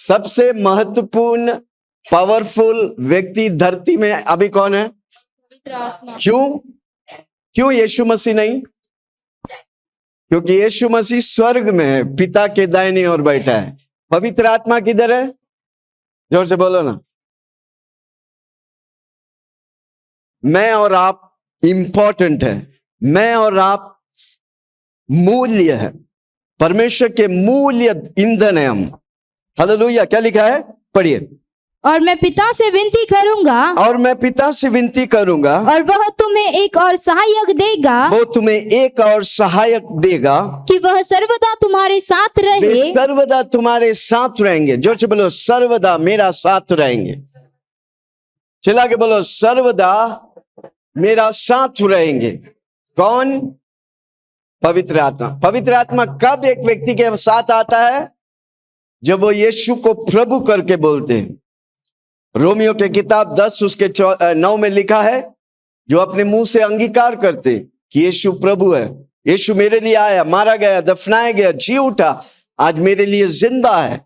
सबसे महत्वपूर्ण पावरफुल व्यक्ति धरती में अभी कौन है? पवित्र आत्मा। क्यों यीशु मसीह नहीं? क्योंकि यीशु मसीह स्वर्ग में है, पिता के दाहिने ओर बैठा है। पवित्र आत्मा किधर है? जोर से बोलो ना। मैं और आप इंपॉर्टेंट है, मैं और आप मूल्य है, परमेश्वर के मूल्य ईंधन है हम। हालेलुया। क्या लिखा है? पढ़िए। और मैं पिता से विनती करूंगा, और मैं पिता से विनती करूंगा, और वह तुम्हें एक और सहायक देगा, वो तुम्हें एक और सहायक देगा, कि वह सर्वदा तुम्हारे साथ वे रहे। सर्वदा तुम्हारे साथ रहेंगे। जोर से बोलो, सर्वदा मेरा साथ रहेंगे। चिल्ला के बोलो, सर्वदा मेरा साथ रहेंगे। कौन? पवित्र आत्मा। पवित्र आत्मा कब एक व्यक्ति के साथ आता है? जब वो यीशु को प्रभु करके बोलते हैं। रोमियो के किताब 10 उसके 9 में लिखा है, जो अपने मुंह से अंगीकार करते कि यीशु प्रभु है, यीशु मेरे लिए आया, मारा गया, दफनाया गया, जी उठा, आज मेरे लिए जिंदा है,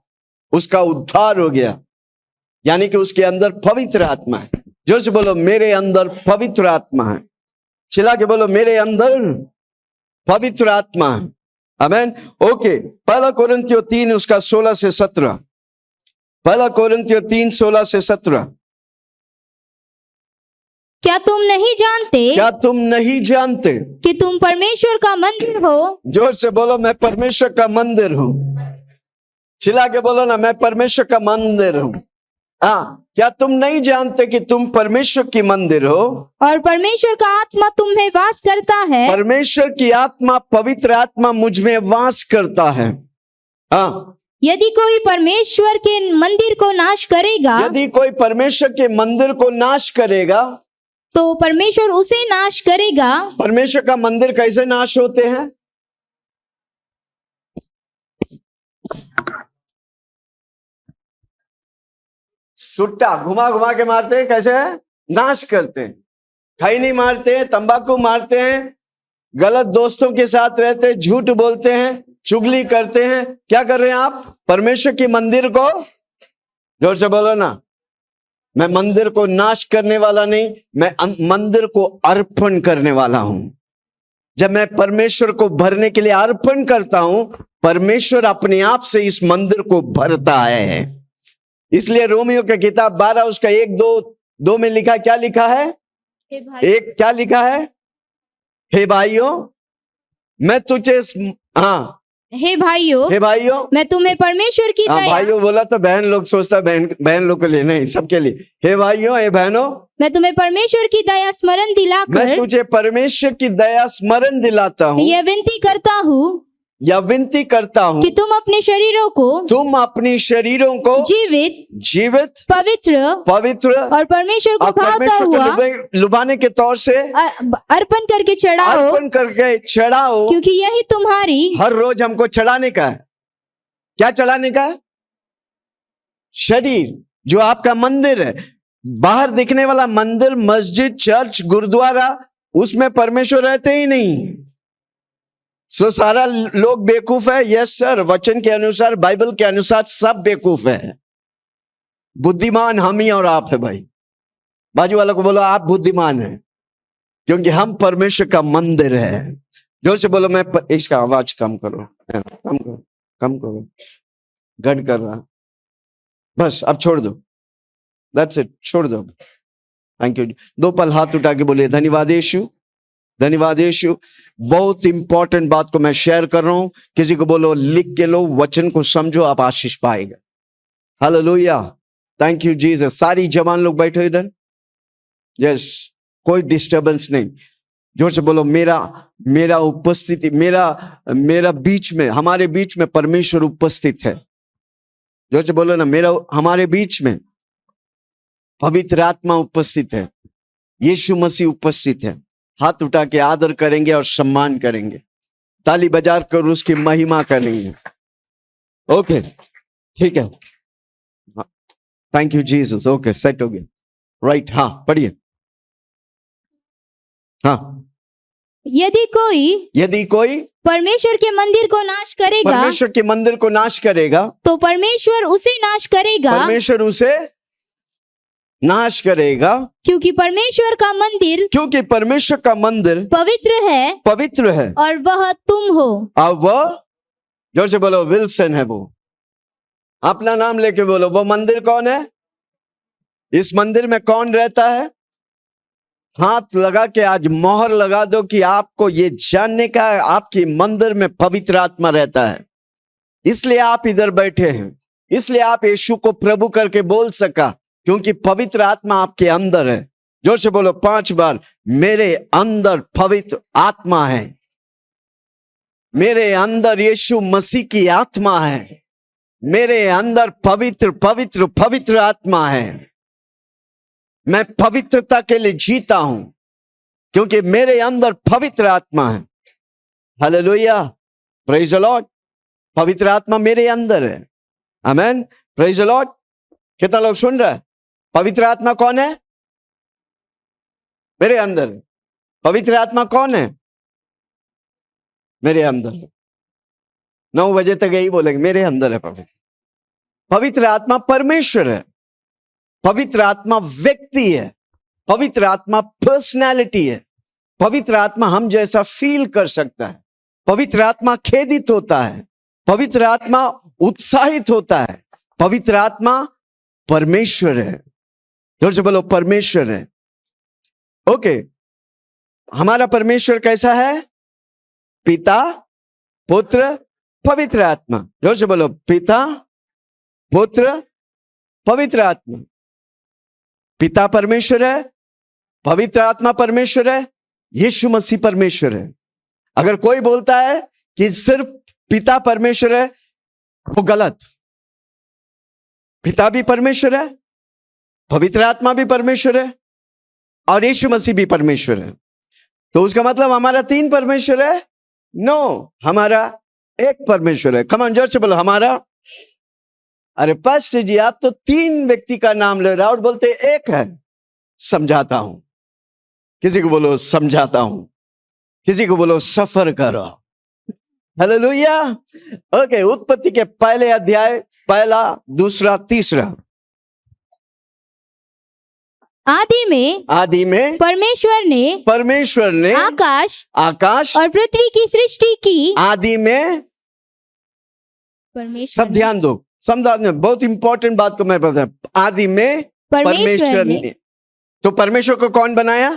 उसका उद्धार हो गया, यानी कि उसके अंदर पवित्र आत्मा है। जोर से बोलो, मेरे अंदर पवित्र आत्मा है। चिल्ला के बोलो, मेरे अंदर पवित्र आत्मा है। आमेन। ओके, पहला कोरिन्थियों 3 उसका 16 से 17। पहला कोरिन्थियों 3 16 से 17। क्या तुम नहीं जानते क्या तुम नहीं जानते कि तुम परमेश्वर का मंदिर हो? जोर से बोलो, मैं परमेश्वर का मंदिर हूं। चिल्ला के बोलो ना, मैं परमेश्वर का मंदिर हूं। हाँ, क्या तुम नहीं जानते कि तुम परमेश्वर की मंदिर हो, और परमेश्वर का आत्मा तुम में वास करता है? परमेश्वर की आत्मा, पवित्र आत्मा मुझ में वास करता है। हाँ, यदि कोई परमेश्वर के मंदिर को नाश करेगा, यदि कोई परमेश्वर के मंदिर को नाश करेगा, तो परमेश्वर उसे नाश करेगा। परमेश्वर का मंदिर कैसे नाश होते हैं? सुट्टा घुमा घुमा के मारते हैं। कैसे है? नाश करते हैं। खैनी मारते हैं, तंबाकू मारते हैं, गलत दोस्तों के साथ रहते हैं, झूठ बोलते हैं, चुगली करते हैं। क्या कर रहे हैं आप? परमेश्वर की मंदिर को, जोर से बोलो ना, मैं मंदिर को नाश करने वाला नहीं, मैं मंदिर को अर्पण करने वाला हूं। जब मैं परमेश्वर को भरने के लिए अर्पण करता हूं, परमेश्वर अपने आप से इस मंदिर को भरता है। इसलिए रोमियो के किताब 12 उसका 1-2 में लिखा, क्या लिखा है? एक क्या लिखा है? हे भाइयों, मैं तुझे, हाँ, हे भाइयों, मैं तुम्हें परमेश्वर की हाँ, दया, भाइयों बोला तो बहन लोग सोचता बहन लोग के लिए नहीं, सबके लिए। हे भाइयों, हे बहनों, मैं तुम्हें परमेश्वर की दया स्मरण मैं दिलाकर तुझे परमेश्वर की दया स्मरण दिलाता हूँ, यह विनती करता हूँ या विनती करता हूँ कि तुम अपने शरीरों को, तुम अपनी शरीरों को जीवित, पवित्र और परमेश्वर को और भाता परमेश्वर हुआ को लुभाने के तौर से अर्पण करके चढ़ाओ, अर्पण करके चढ़ाओ। क्योंकि यही तुम्हारी, हर रोज हमको चढ़ाने का है। क्या चढ़ाने का है? शरीर, जो आपका मंदिर है। बाहर दिखने वाला मंदिर, मस्जिद, चर्च, गुरुद्वारा, उसमें परमेश्वर रहते ही नहीं। सो सारा लोग बेवकूफ है। यस सर, वचन के अनुसार, बाइबल के अनुसार सब बेवकूफ है। बुद्धिमान हम ही और आप है भाई। बाजू वाला को बोलो, आप बुद्धिमान हैं, क्योंकि हम परमेश्वर का मंदिर है। जोर से बोलो, मैं इसका आवाज कम करो, कम करो, गड़ कर रहा। बस अब छोड़ दो, दैट्स इट, छोड़ दो। Thank you. 2 पल हाथ उठा के बोलिए, धन्यवाद यीशु, धन्यवाद यीशु। बहुत इंपॉर्टेंट बात को मैं शेयर कर रहा हूं। किसी को बोलो, लिख के लो, वचन को समझो, आप आशीष पाएगा। Hallelujah, thank you Jesus. सारी जवान लोग बैठो इधर। यस, कोई डिस्टर्बेंस नहीं। जोर से बोलो, मेरा उपस्थिति, मेरा बीच में, हमारे बीच में परमेश्वर उपस्थित है। जोर से बोलो ना, हमारे बीच में पवित्र आत्मा उपस्थित है, यीशु मसीह उपस्थित है। हाथ उठा के आदर करेंगे और सम्मान करेंगे, ताली बजा कर उसकी महिमा करेंगे। ओके, ठीक है, thank you Jesus. Okay, set हो गया, राइट। हाँ, पढ़िए। हाँ, यदि कोई परमेश्वर के मंदिर को नाश करेगा, परमेश्वर के मंदिर को नाश करेगा, तो परमेश्वर उसे नाश करेगा, परमेश्वर उसे नाश करेगा, क्योंकि परमेश्वर का मंदिर क्योंकि परमेश्वर का मंदिर पवित्र है और वह तुम हो। अब वह, जोर से बोलो, विल्सन है। वो अपना नाम लेके बोलो, वो मंदिर कौन है? इस मंदिर में कौन रहता है? हाथ लगा के आज मोहर लगा दो कि आपको ये जानने का है, आपके मंदिर में पवित्र आत्मा रहता है, इसलिए आप इधर बैठे हैं, इसलिए आप यीशु को प्रभु करके बोल सका, क्योंकि पवित्र आत्मा आपके अंदर है। जोर से बोलो 5 बार, मेरे अंदर पवित्र आत्मा है, मेरे अंदर यीशु मसीह की आत्मा है, मेरे अंदर पवित्र पवित्र पवित्र आत्मा है। मैं पवित्रता के लिए जीता हूं, क्योंकि मेरे अंदर पवित्र आत्मा है। Hallelujah, praise the Lord. पवित्र आत्मा मेरे अंदर है। आमेन, प्रेज द लॉर्ड। कितना लोग सुन रहे हैं? पवित्र आत्मा कौन है? मेरे अंदर। पवित्र आत्मा कौन है? मेरे अंदर। 9 बजे तक यही बोलेंगे, मेरे अंदर है पवित्र। पवित्र आत्मा परमेश्वर है, पवित्र आत्मा व्यक्ति है, पवित्र आत्मा पर्सनैलिटी है, पवित्र आत्मा हम जैसा फील कर सकता है, पवित्र आत्मा खेदित होता है, पवित्र आत्मा उत्साहित होता है, पवित्र आत्मा परमेश्वर है। जोर से बोलो, परमेश्वर है। ओके, हमारा परमेश्वर कैसा है? पिता, पुत्र, पवित्र आत्मा। जोर से बोलो, पिता, पुत्र, पवित्र आत्मा। पिता परमेश्वर है, पवित्र आत्मा परमेश्वर है, यीशु मसीह परमेश्वर है। अगर कोई बोलता है कि सिर्फ पिता परमेश्वर है, वो गलत। पिता भी परमेश्वर है, पवित्र आत्मा भी परमेश्वर है, और यीशु मसीह भी परमेश्वर है। तो उसका मतलब हमारा 3 परमेश्वर है? नो, हमारा एक परमेश्वर है। कम ऑन, जोर से बोलो, हमारा। अरे पास्टर जी, आप तो 3 व्यक्ति का नाम ले रहे हो और बोलते एक है। समझाता हूं, किसी को बोलो समझाता हूं, किसी को बोलो सफर करो। हालेलुया। ओके, उत्पत्ति के पहले अध्याय, 1, 2, 3। आदि में परमेश्वर ने आकाश और पृथ्वी की सृष्टि की। आदि में, सब ध्यान दो, समझा, बहुत इंपॉर्टेंट बात को मैं बता। आदि में परमेश्वर ने। तो परमेश्वर को कौन बनाया?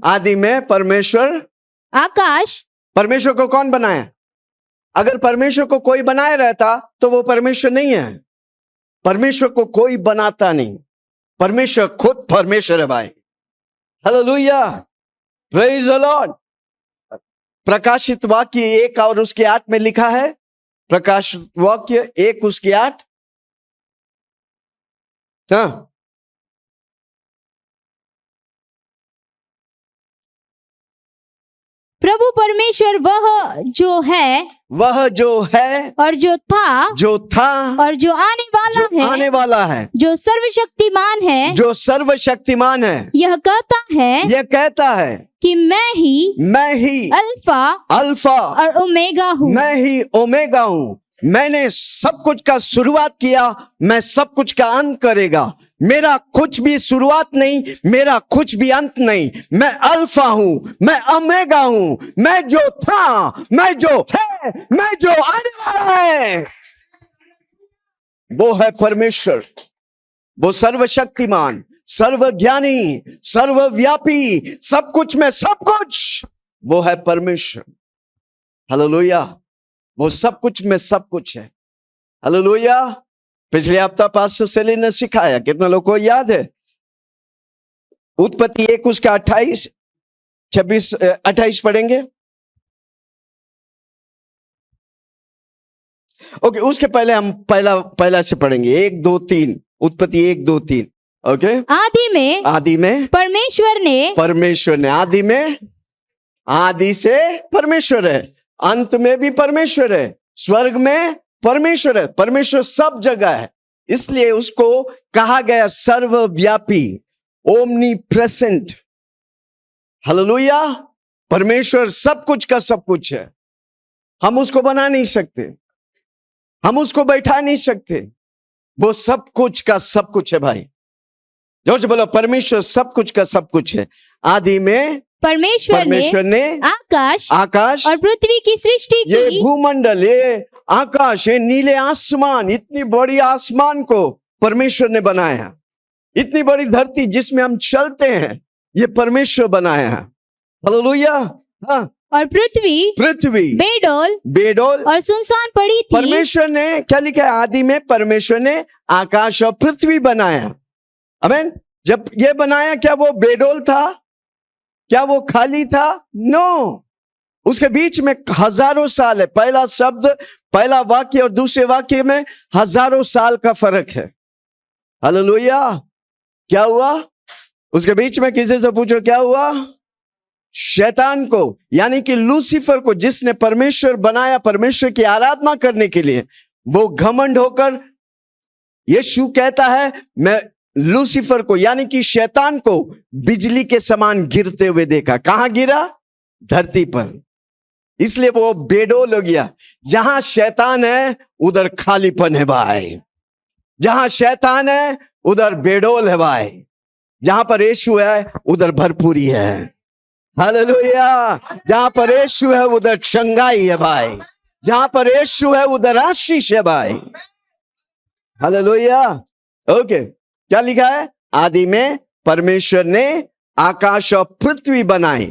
आदि में परमेश्वर, आकाश। परमेश्वर को कौन बनाया? अगर परमेश्वर को कोई बनाए रहता तो वो परमेश्वर नहीं है। परमेश्वर को कोई बनाता नहीं, परमेश्वर खुद परमेश्वर है भाई। Hallelujah, praise the Lord. प्रकाशित वाक्य 1 और उसके 8 में लिखा है, प्रकाशित वाक्य 1 उसके 8। हाँ, प्रभु परमेश्वर वह जो है और जो था और जो आने वाला है, जो सर्वशक्तिमान है, यह कहता है कि मैं ही अल्फा और ओमेगा हूँ। मैं ही ओमेगा हूँ। मैंने सब कुछ का शुरुआत किया, मैं सब कुछ का अंत करेगा। मेरा कुछ भी शुरुआत नहीं, मेरा कुछ भी अंत नहीं। मैं अल्फा हूं, मैं ओमेगा हूं, मैं जो था, मैं जो है, मैं जो आने वाला है, वो है परमेश्वर। वो सर्वशक्तिमान, सर्वज्ञानी, सर्वव्यापी, सब कुछ में सब कुछ, वो है परमेश्वर। हालेलुया, वो सब कुछ में सब कुछ है। हालेलुया। पिछले हफ्ता पास्टर सेली ने सिखाया, कितना लोग को याद है? उत्पत्ति 1 उसका 28, 26, 28 पढ़ेंगे। ओके, उसके पहले हम पहला से पढ़ेंगे, 1, 2, 3। उत्पत्ति 1, 2, 3। ओके। आदि में परमेश्वर ने, आदि में, आदि से परमेश्वर है, अंत में भी परमेश्वर है, स्वर्ग में परमेश्वर है। परमेश्वर सब जगह है, इसलिए उसको कहा गया सर्वव्यापी, ओमनी प्रेजेंट। हालेलुया। परमेश्वर सब कुछ का सब कुछ है। हम उसको बना नहीं सकते, हम उसको बैठा नहीं सकते। वो सब कुछ का सब कुछ है भाई। जोर से बोलो, परमेश्वर सब कुछ का सब कुछ है। आदि में परमेश्वर ने आकाश और पृथ्वी की सृष्टि की। ये भूमंडल, ये आकाश, ये नीले आसमान, इतनी बड़ी आसमान को परमेश्वर ने बनाया। इतनी बड़ी धरती जिसमें हम चलते हैं, ये परमेश्वर बनाया है। हालेलुया। हाँ, और पृथ्वी बेडोल और सुनसान पड़ी थी। परमेश्वर ने क्या लिखा है? आदि में परमेश्वर ने आकाश और पृथ्वी बनाया। आमीन। जब ये बनाया, क्या वो बेडोल था? क्या वो खाली था? नो। उसके बीच में हजारों साल है। पहला शब्द, पहला वाक्य और दूसरे वाक्य में हजारों साल का फर्क है। हालेलुया। क्या हुआ उसके बीच में? किसी से पूछो क्या हुआ? शैतान को, यानी कि लूसीफर को, जिसने परमेश्वर बनाया परमेश्वर की आराधना करने के लिए, वो घमंड होकर, यीशु कहता है, मैं लूसीफर को यानी कि शैतान को बिजली के समान गिरते हुए देखा। कहां गिरा? धरती पर। इसलिए वो बेडोल हो गया। जहां शैतान है उधर खालीपन है भाई। जहां शैतान है उधर बेडोल है भाई। जहां पर यीशु है उधर भरपूरी है। हालेलुया। जहां पर यीशु है उधर चंगाई है भाई। जहां पर यीशु है उधर आशीष है भाई। हालेलुया। ओके, क्या लिखा है? आदि में परमेश्वर ने आकाश और पृथ्वी बनाई।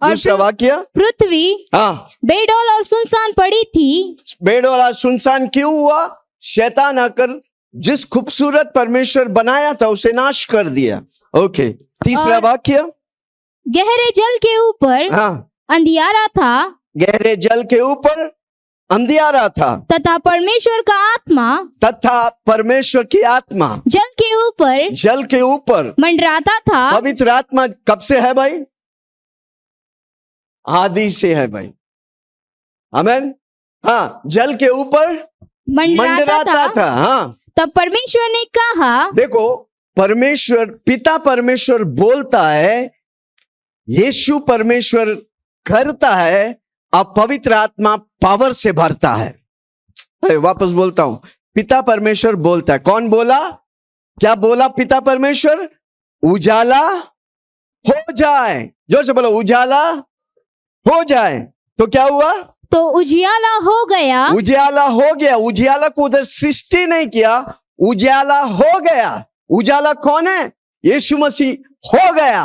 दूसरा वाक्य, पृथ्वी बेडोल और सुनसान पड़ी थी। बेडोल और सुनसान क्यों हुआ? शैतान आकर जिस खूबसूरत परमेश्वर बनाया था उसे नाश कर दिया। ओके, तीसरा वाक्य, गहरे जल के ऊपर अंधियारा था। गहरे जल के ऊपर अंधियारा था, तथा परमेश्वर की आत्मा जल के ऊपर मंडराता था। पवित्र आत्मा कब से है भाई? आदि से है भाई। आमीन। हाँ, जल के ऊपर मंडराता था। हाँ, तब परमेश्वर ने कहा, देखो, परमेश्वर, पिता परमेश्वर बोलता है, यीशु परमेश्वर करता है, अब पवित्र आत्मा पावर से भरता है। वापस बोलता हूं, पिता परमेश्वर बोलता है। कौन बोला? क्या बोला पिता परमेश्वर? उजाला हो जाए। जोर से बोलो, उजाला हो जाए। तो क्या हुआ? तो उजियाला हो गया। उजियाला हो गया। उजियाला को उधर सृष्टि नहीं किया, उजाला हो गया। उजाला कौन है? यीशु मसीह हो गया।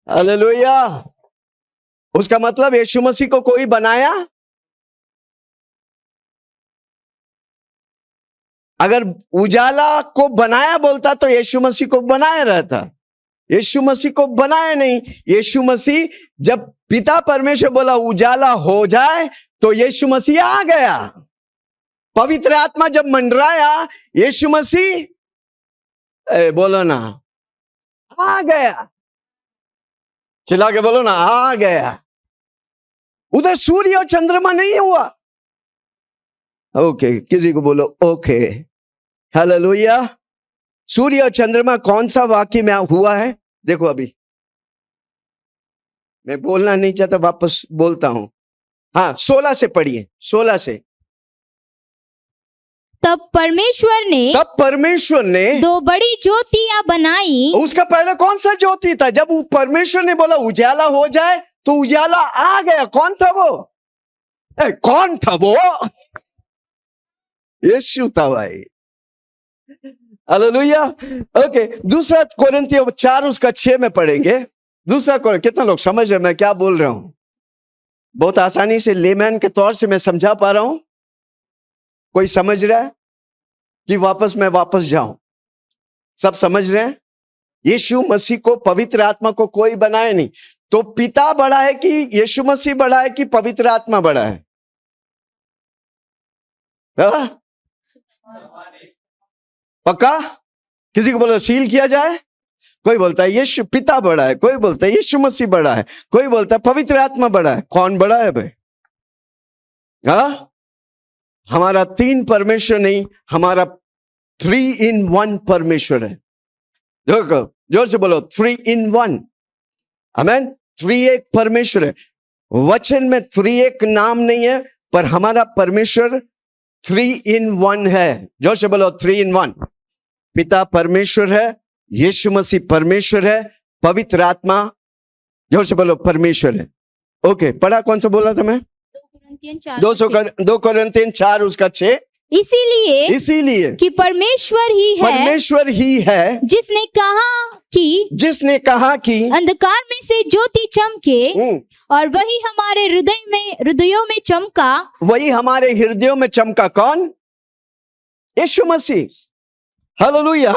हालेलुया। उसका मतलब यीशु मसीह को कोई बनाया? अगर उजाला को बनाया बोलता तो यीशु मसीह को बनाया रहता। यीशु मसीह को बनाया नहीं। यीशु मसीह, जब पिता परमेश्वर बोला उजाला हो जाए तो यीशु मसीह आ गया। पवित्र आत्मा जब मंडराया, यीशु मसीह, बोलो ना, आ गया। चिल्ला के बोलो ना, आ गया। उधर सूर्य और चंद्रमा नहीं हुआ। ओके, किसी को बोलो ओके। हालेलुया। सूर्य और चंद्रमा कौन सा वाक्य में हुआ है? देखो, अभी मैं बोलना नहीं चाहता, वापस बोलता हूं। हाँ, 16 से पढ़िए, 16 से। तब परमेश्वर ने 2 बड़ी ज्योतियां बनाई। उसका पहले कौन सा ज्योति था? जब परमेश्वर ने बोला उजाला हो जाए तो उजाला आ गया। कौन था वो? कौन था वो? यीशु था भाई। हालेलुया। ओके, दूसरा कोरिन्थियों 4 उसका 6 में पढ़ेंगे। दूसरा कोरिन्थियों, कितना लोग समझ रहे मैं क्या बोल रहा हूं? बहुत आसानी से लेमैन के तौर से मैं समझा पा रहा हूं। कोई समझ रहा है कि मैं वापस जाऊं? सब समझ रहे हैं? यीशु मसीह को, पवित्र आत्मा को कोई बनाए नहीं। तो पिता बड़ा है कि यीशु मसीह बड़ा है कि पवित्र आत्मा बड़ा है? पक्का? किसी को बोलो सील किया जाए। कोई बोलता है यीशु पिता बड़ा है, कोई बोलता है यीशु मसीह बड़ा है, कोई बोलता है पवित्र आत्मा बड़ा है। कौन बड़ा है भाई? हमारा 3 परमेश्वर नहीं, हमारा 3 in 1 परमेश्वर है। जोर से बोलो 3 in 1। आमेन। थ्री एक परमेश्वर है। वचन में थ्री एक नाम नहीं है, पर हमारा परमेश्वर 3 in 1 है। जोर से बोलो 3 in 1। पिता परमेश्वर है, यीशु मसीह परमेश्वर है, पवित्र आत्मा, जोर से बोलो, परमेश्वर है। ओके, पढ़ा कौन सा बोला था मैं? 2 कोरिन्थियन 4 उसका 6। इसीलिए कि परमेश्वर ही है जिसने कहा कि अंधकार में से ज्योति चमके, और वही हमारे हृदयों में चमका। वही हमारे हृदयों में चमका। कौन? यीशु मसीह। हालेलुया।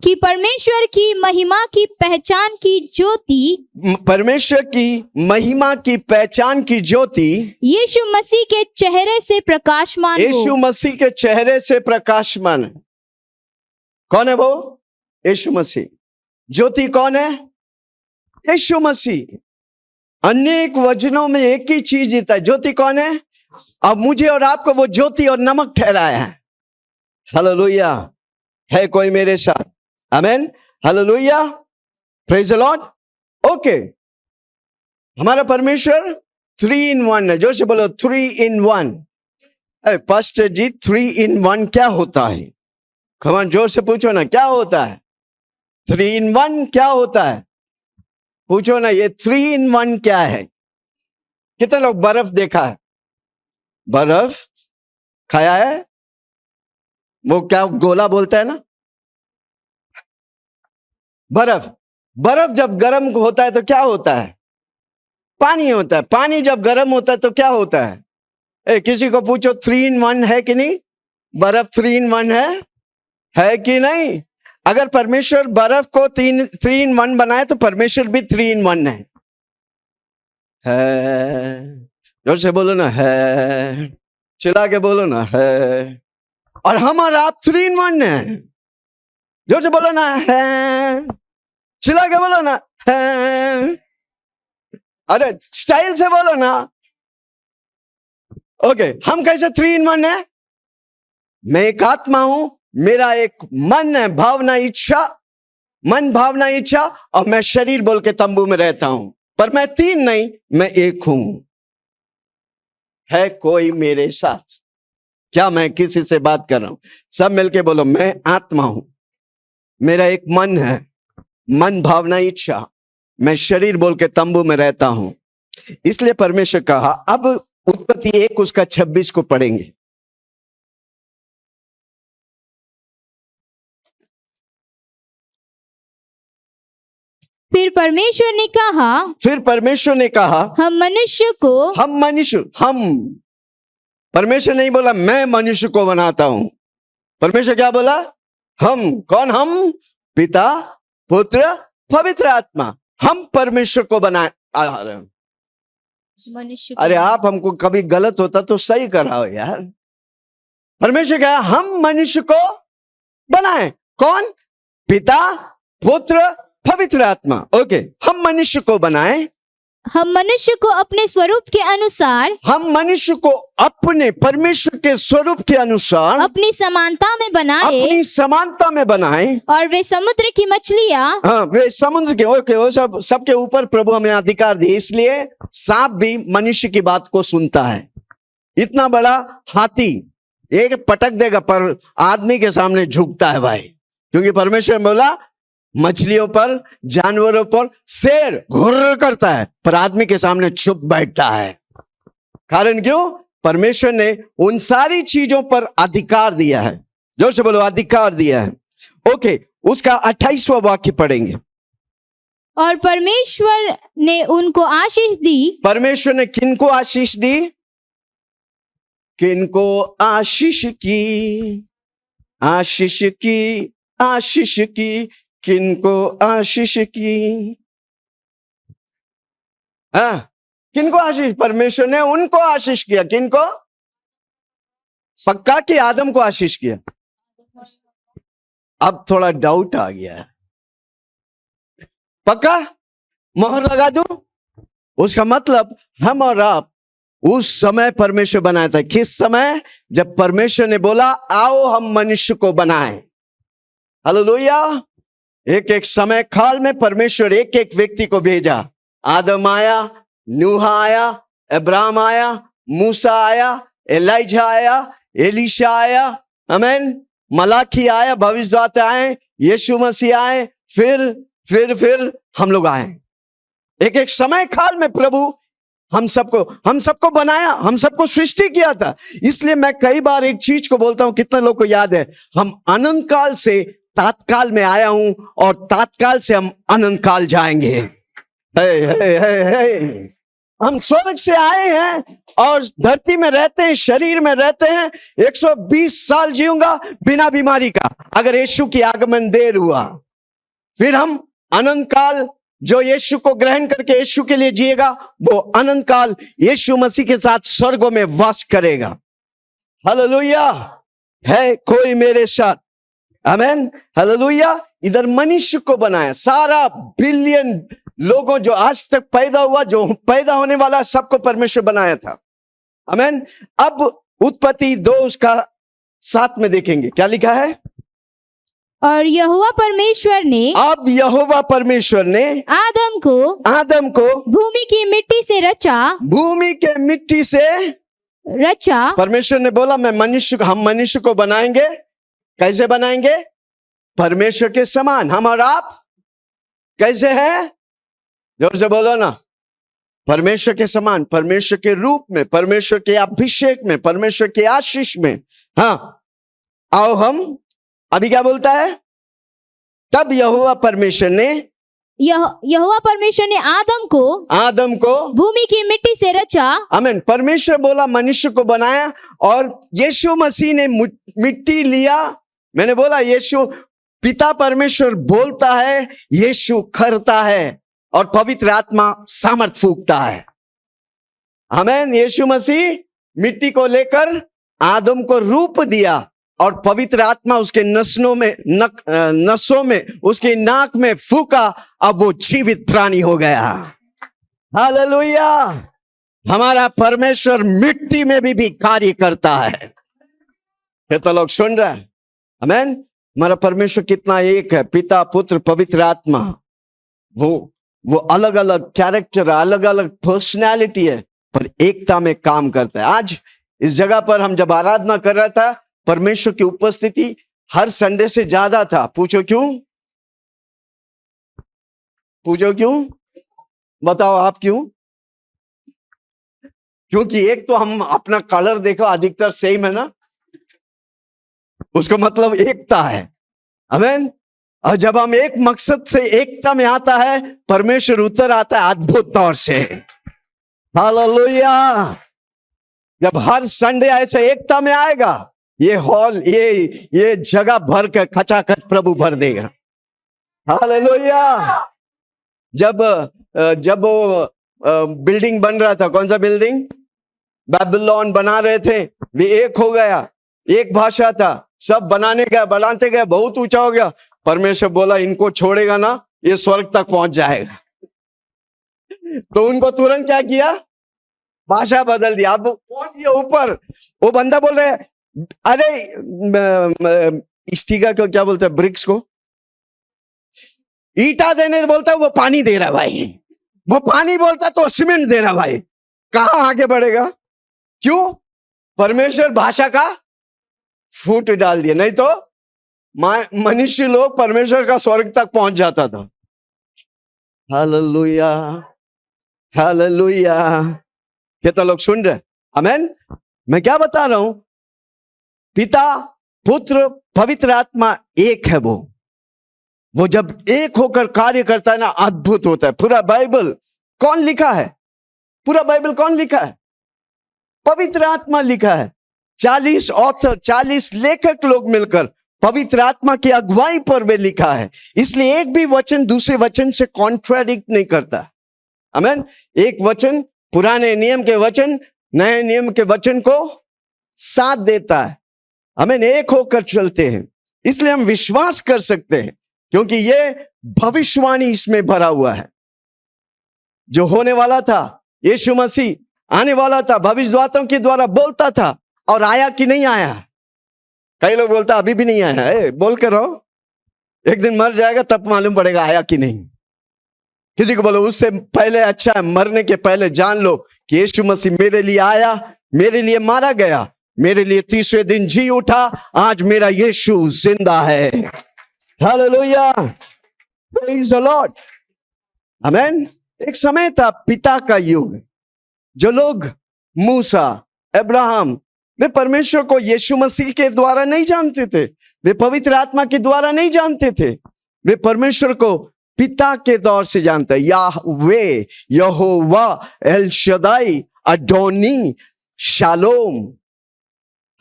कि परमेश्वर की महिमा की पहचान की ज्योति, परमेश्वर की महिमा की पहचान की ज्योति यीशु मसीह के चेहरे से प्रकाशमान हो। यीशु मसीह के चेहरे से प्रकाशमान है। कौन है वो? यीशु मसीह। ज्योति कौन है? यीशु मसीह। अनेक वचनों में एक ही चीज जीता है। ज्योति कौन है? अब मुझे और आपको वो ज्योति और नमक ठहराया है। हालेलुया। है कोई मेरे साथ? Amen. Hallelujah. Praise the Lord. Okay, हमारा परमेश्वर 3 in 1 है। जोर से बोलो 3 in 1। पास्टर जी 3 in 1 क्या होता है? खमान जोर से पूछो ना, क्या होता है? 3 in 1 क्या होता है? पूछो ना, ये 3 in 1 क्या है? कितने लोग बर्फ देखा है? बर्फ खाया है? वो क्या गोला बोलता है ना, बर्फ जब गर्म होता है तो क्या होता है? पानी होता है। पानी जब गर्म होता है तो क्या होता है? किसी को पूछो 3 in 1 है कि नहीं? बर्फ 3 in 1 है कि नहीं? अगर परमेश्वर बर्फ को 3 in 1 बनाए तो परमेश्वर भी 3 in 1 है। जोर से बोलो ना, है। चिल्ला के बोलो ना, है। और हमारा आप 3 in 1 है। जोर से बोलो ना, है। चिल्ला के बोलो ना, है। अरे स्टाइल से बोलो ना। ओके, हम कैसे 3 in 1 है? मैं एक आत्मा हूं, मेरा एक मन है, भावना, इच्छा, मन, भावना, इच्छा, और मैं शरीर बोल के तंबू में रहता हूं। पर मैं 3 नहीं, मैं एक हूं। है कोई मेरे साथ? क्या मैं किसी से बात कर रहा हूं? सब मिलके बोलो, मैं आत्मा हूं, मेरा एक मन है, मन, भावना, इच्छा, मैं शरीर बोल के तंबू में रहता हूं। इसलिए परमेश्वर कहा। अब उत्पत्ति 1 उसका 26 को पढ़ेंगे। फिर परमेश्वर ने कहा, हम परमेश्वर नहीं बोला मैं मनुष्य को बनाता हूं। परमेश्वर क्या बोला? हम। कौन हम? पिता, पुत्र, पवित्र आत्मा। हम परमेश्वर को बनाए। मनुष्य। अरे आप हमको कभी गलत होता तो सही कराओ यार। परमेश्वर क्या? हम मनुष्य को बनाए। कौन? पिता, पुत्र, पवित्र आत्मा। ओके, हम मनुष्य को बनाए। हम मनुष्य को अपने स्वरूप के अनुसार, हम मनुष्य को अपने परमेश्वर के स्वरूप के अनुसार अपनी समानता में बनाए। और वे समुद्र की मछलियां, हाँ, वे समुद्र के, ओके, वो सबके ऊपर प्रभु हमें अधिकार दिए। इसलिए सांप भी मनुष्य की बात को सुनता है। इतना बड़ा हाथी एक पटक देगा पर आदमी के सामने झुकता है भाई, क्योंकि परमेश्वर बोला मछलियों पर, जानवरों पर, शेर घुर्र करता है पर आदमी के सामने चुप बैठता है। कारण क्यों? परमेश्वर ने उन सारी चीजों पर अधिकार दिया है। जोर से बोलो, अधिकार दिया है। ओके, उसका 28वां वाक्य पढ़ेंगे। और परमेश्वर ने उनको आशीष दी। परमेश्वर ने किनको आशीष दी? किनको आशीष की? आशीष की, आशीष की, किनको आशीष की? हाँ, किनको आशीष? परमेश्वर ने उनको आशीष किया। किनको? पक्का कि आदम को आशीष किया? अब थोड़ा डाउट आ गया है। पक्का? मोहर लगा दूं? उसका मतलब हम और आप उस समय परमेश्वर बनाया था। किस समय? जब परमेश्वर ने बोला आओ हम मनुष्य को बनाएं। हालेलुया। एक एक समय काल में परमेश्वर एक एक व्यक्ति को भेजा। आदम आया, नूह आया, अब्राहम आया, मूसा आया, एलीजा आया, एलीशा आया, आमीन, मलाकी आया, भविष्यद्वक्ता आए, यीशु मसीह आए, फिर हम लोग आए। एक एक समय काल में प्रभु हम सबको बनाया, हम सबको सृष्टि किया था। इसलिए मैं कई बार एक चीज को बोलता हूं, कितने लोग को याद है, हम अनंत काल से तात्काल में आया हूं और तात्काल से हम अनंत काल जाएंगे। हे। हम स्वर्ग से आए हैं और धरती में रहते हैं, शरीर में रहते हैं। 120 साल जीऊंगा बिना बीमारी का, अगर यीशु की आगमन देर हुआ। फिर हम अनंत काल जो यीशु को ग्रहण करके यीशु के लिए जिएगा, वो अनंत काल यीशु मसीह के साथ स्वर्गों में वास करेगा। हालेलुया। है कोई मेरे साथ? आमीन, हालेलुया। इधर मनुष्य को बनाया, सारा बिलियन लोगों जो आज तक पैदा हुआ, जो पैदा होने वाला, सबको परमेश्वर बनाया था। आमीन। अब उत्पत्ति 2 उसका 7 में देखेंगे क्या लिखा है। और यहोवा परमेश्वर ने, अब यहोवा परमेश्वर ने आदम को भूमि की मिट्टी से रचा, भूमि के मिट्टी से रचा। परमेश्वर ने बोला हम मनुष्य को बनाएंगे। कैसे बनाएंगे? परमेश्वर के समान। हम और आप कैसे हैं? जोर से बोलो ना। परमेश्वर के समान, परमेश्वर के रूप में, परमेश्वर के अभिषेक में, परमेश्वर के आशीष में। हाँ, आओ हम अभी क्या बोलता है? तब यहोवा परमेश्वर ने आदम को भूमि की मिट्टी से रचा। आमीन। परमेश्वर बोला मनुष्य को बनाया और यीशु मसीह ने मिट्टी लिया। मैंने बोला यीशु, पिता परमेश्वर बोलता है, यीशु करता है और पवित्र आत्मा सामर्थ फूंकता है। आमीन। यीशु मसीह मिट्टी को लेकर आदम को रूप दिया और पवित्र आत्मा उसके नसों में उसके नाक में फूका। अब वो जीवित प्राणी हो गया। हालेलुया। हमारा परमेश्वर मिट्टी में भी कार्य करता है। ये तो लोग सुन रहे हैं? आमीन। हमारा परमेश्वर कितना एक है, पिता, पुत्र, पवित्र आत्मा। वो अलग अलग कैरेक्टर, अलग अलग पर्सनैलिटी है, पर एकता में काम करता है। आज इस जगह पर हम जब आराधना कर रहा था, परमेश्वर की उपस्थिति हर संडे से ज्यादा था। पूछो क्यों? बताओ आप क्यों? क्योंकि एक तो हम अपना कलर देखो, अधिकतर सेम है ना, उसका मतलब एकता है। आमीन। और जब हम एक मकसद से एकता में आता है, परमेश्वर उतर आता है अद्भुत तौर से। हालेलुया। जब हर संडे ऐसे एकता में आएगा, ये हॉल, ये जगह भर के खचाखच प्रभु भर देगा। हालेलुया। जब वो बिल्डिंग बन रहा था, कौन सा बिल्डिंग? बेबीलोन बना रहे थे, वे एक हो गया, एक भाषा था, सब बनाते गए, बहुत ऊंचा हो गया। परमेश्वर बोला इनको छोड़ेगा ना, ये स्वर्ग तक पहुंच जाएगा। तो उनको तुरंत क्या किया? भाषा बदल दिया। अब पहुंच गया ऊपर। वो बंदा बोल रहे, अरे स्टीगा को क्या बोलते हैं, ब्रिक्स को ईटा देने बोलता है, वो पानी दे रहा भाई। वो पानी बोलता तो सीमेंट दे रहा भाई। कहां आगे बढ़ेगा? क्यों? परमेश्वर भाषा का फूट डाल दिया, नहीं तो मनुष्य लोग परमेश्वर का स्वर्ग तक पहुंच जाता था। Hallelujah, hallelujah. कितना लोग सुन रहे? आमीन। मैं क्या बता रहा हूं? पिता, पुत्र, पवित्र आत्मा एक है। वो जब एक होकर कार्य करता है ना, अद्भुत होता है। पूरा बाइबल कौन लिखा है? पूरा बाइबल कौन लिखा है? पवित्र आत्मा लिखा है। 40 ऑथर, 40 लेखक लोग मिलकर पवित्र आत्मा की अगुवाई पर वे लिखा है। इसलिए एक भी वचन दूसरे वचन से कॉन्ट्राडिक्ट नहीं करता। आमीन। एक वचन, पुराने नियम के वचन नए नियम के वचन को साथ देता है। हमें एक होकर चलते हैं, इसलिए हम विश्वास कर सकते हैं, क्योंकि ये भविष्यवाणी इसमें भरा हुआ है। जो होने वाला था, यीशु मसीह आने वाला था, भविष्यद्वक्ताओं के द्वारा बोलता था, और आया कि नहीं आया? कई लोग बोलता अभी भी नहीं आया है। बोल कर रहो, एक दिन मर जाएगा तब मालूम पड़ेगा आया कि नहीं। किसी को बोलो उससे पहले अच्छा है मरने के पहले जान लो कि यीशु मसीह मेरे लिए आया, मेरे लिए मारा गया, मेरे लिए तीसरे दिन जी उठा, आज मेरा यीशु जिंदा है। हालेलुया, प्रेज द लॉर्ड, आमेन। एक समय था पिता का युग, जो लोग मूसा, अब्राहम, वे परमेश्वर को यीशु मसीह के द्वारा नहीं जानते थे, वे पवित्र आत्मा के द्वारा नहीं जानते थे, वे परमेश्वर को पिता के दौर से जानते हैं। याहवे, यहोवा, El Shaddai, Adonai, shalom,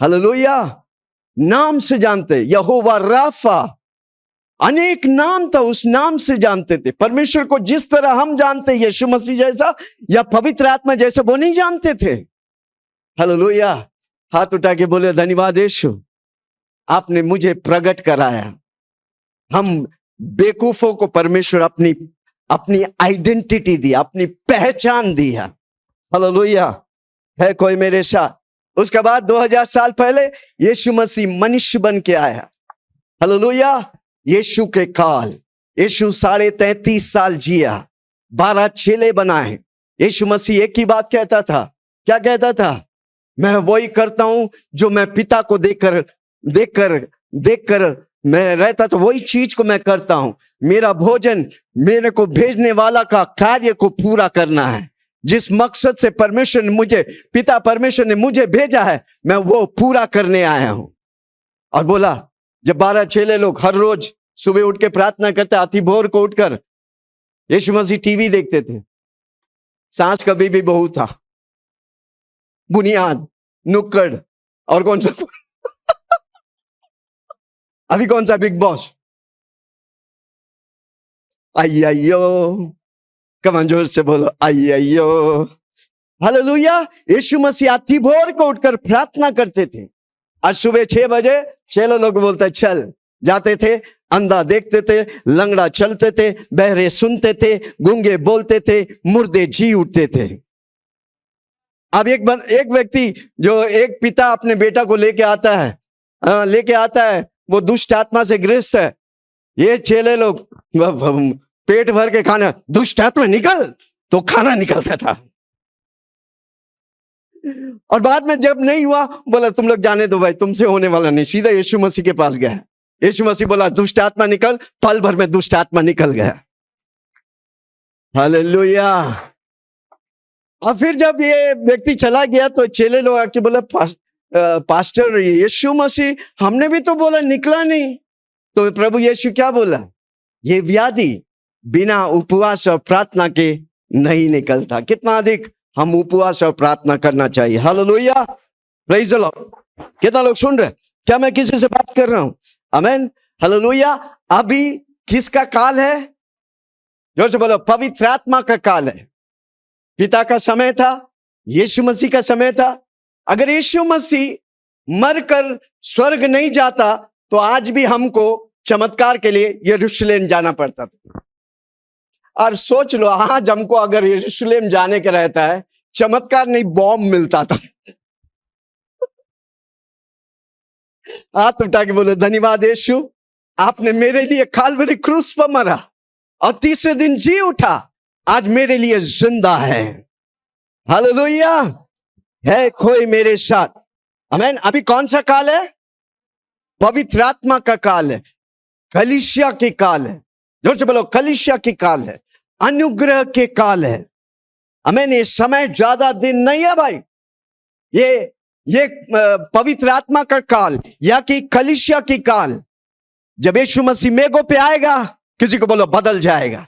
hallelujah, नाम से जानते। यहोवा राफा, अनेक नाम था, उस नाम से जानते थे। परमेश्वर को जिस तरह हम जानते यीशु मसीह जैसा या पवित्र आत्मा जैसा वो नहीं जानते थे। हालेलुया, हाथ उठा के बोले धन्यवाद यीशु, आपने मुझे प्रकट कराया। हम बेवकूफों को परमेश्वर अपनी आइडेंटिटी दिया, अपनी पहचान दिया। हालेलुया, है कोई मेरे साथ। उसके बाद 2000 साल पहले यीशु मसीह मनुष्य बन के आया। हालेलुया, यीशु के काल, यीशु 33.5 साल जिया, 12 चेले बनाए। यीशु मसीह एक ही बात कहता था, क्या कहता था? मैं वही करता हूं जो मैं पिता को देखकर मैं रहता, तो वही चीज को मैं करता हूं। मेरा भोजन मेरे को भेजने वाला का कार्य को पूरा करना है। जिस मकसद से पिता परमेश्वर ने मुझे भेजा है, मैं वो पूरा करने आया हूं। और बोला, जब 12 चेले लोग हर रोज सुबह उठ के प्रार्थना करते, आती भोर को उठकर यीशु मसीह टीवी देखते थे। सांस कभी भी बहुत था, बुनियाद, नुक्कड़, और कौन सा अभी कौन सा बिग बॉस, अय्यो, कमान जोर से बोलो अय्यो। हालेलुया, यीशु मसीह आती भोर को उठकर प्रार्थना करते थे। आज सुबह 6 बजे चलो लोग बोलते चल, जाते थे, अंधा देखते थे, लंगड़ा चलते थे, बहरे सुनते थे, गूंगे बोलते थे, मुर्दे जी उठते थे। अब एक व्यक्ति, जो एक पिता अपने बेटा को लेके आता है, वो दुष्ट आत्मा से ग्रस्त है। ये चेले लोग पेट भर के खाना, दुष्ट आत्मा निकल, तो खाना निकलता था। और बाद में जब नहीं हुआ, बोला तुम लोग जाने दो भाई, तुमसे होने वाला नहीं। सीधा यीशु मसीह के पास गया। यीशु मसीह बोला दुष्ट आत्मा निकल, पल भर में दुष्ट आत्मा निकल गया। हालेलुया। और फिर जब ये व्यक्ति चला गया तो चेले लोग आके बोला, पास्टर यीशु मसीह, हमने भी तो बोला निकला नहीं। तो प्रभु यीशु क्या बोला? ये व्याधि बिना उपवास और प्रार्थना के नहीं निकलता। कितना अधिक हम उपवास और प्रार्थना करना चाहिए। Hallelujah, praise the Lord. कितना लोग सुन रहे? क्या मैं किसी से बात कर रहा हूं? आमेन, हालेलुया। अभी किसका काल है? जोर से बोलो, पवित्र आत्मा का काल है। पिता का समय था, यीशु मसीह का समय था। अगर यीशु मसीह मरकर स्वर्ग नहीं जाता तो आज भी हमको चमत्कार के लिए यरूशलेम जाना पड़ता था। और सोच लो, आज हमको अगर यरूशलेम जाने का रहता है, चमत्कार नहीं, बॉम्ब मिलता था। हाथ उठा के बोले धन्यवाद यीशु, आपने मेरे लिए काल्वरी क्रूस पर मरा और तीसरे दिन जी उठा, आज मेरे लिए जिंदा है। हालेलुया, है कोई मेरे साथ? आमेन। अभी कौन सा काल है? पवित्र आत्मा का काल है, कलीसिया के काल है। जोर से बोलो, कलीसिया के काल है, अनुग्रह के काल है। आमेन। ये समय ज्यादा दिन नहीं है भाई, ये पवित्र आत्मा का काल या कि कलीसिया की काल। जब यीशु मसीह मेघों पे आएगा, किसी को बोलो बदल जाएगा।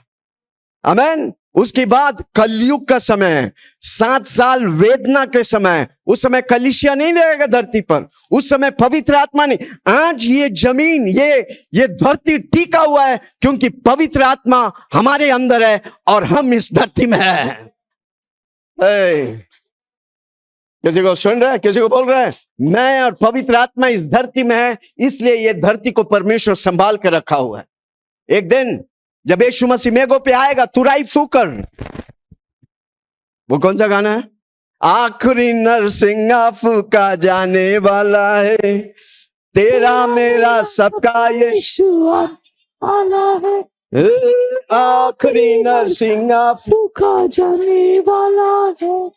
आमेन। उसके बाद कलयुग का समय, 7 साल वेदना के समय, उस समय कलीसिया नहीं रहेगा धरती पर, उस समय पवित्र आत्मा नहीं। आज ये जमीन, ये धरती टिका हुआ है क्योंकि पवित्र आत्मा हमारे अंदर है और हम इस धरती में है। किसी को सुन रहा है? किसी को बोल रहा है? मैं और पवित्र आत्मा इस धरती में है, इसलिए ये धरती को परमेश्वर संभाल कर रखा हुआ है। एक दिन जब यीशु मसीह मेघों पे आएगा, तुराई फूकर, वो कौन सा गाना है? आखिरी नरसिंगा फूका जाने वाला है, तेरा मेरा सबका यीशु आला है। आखिरी नरसिंगा फूका जाने वाला है,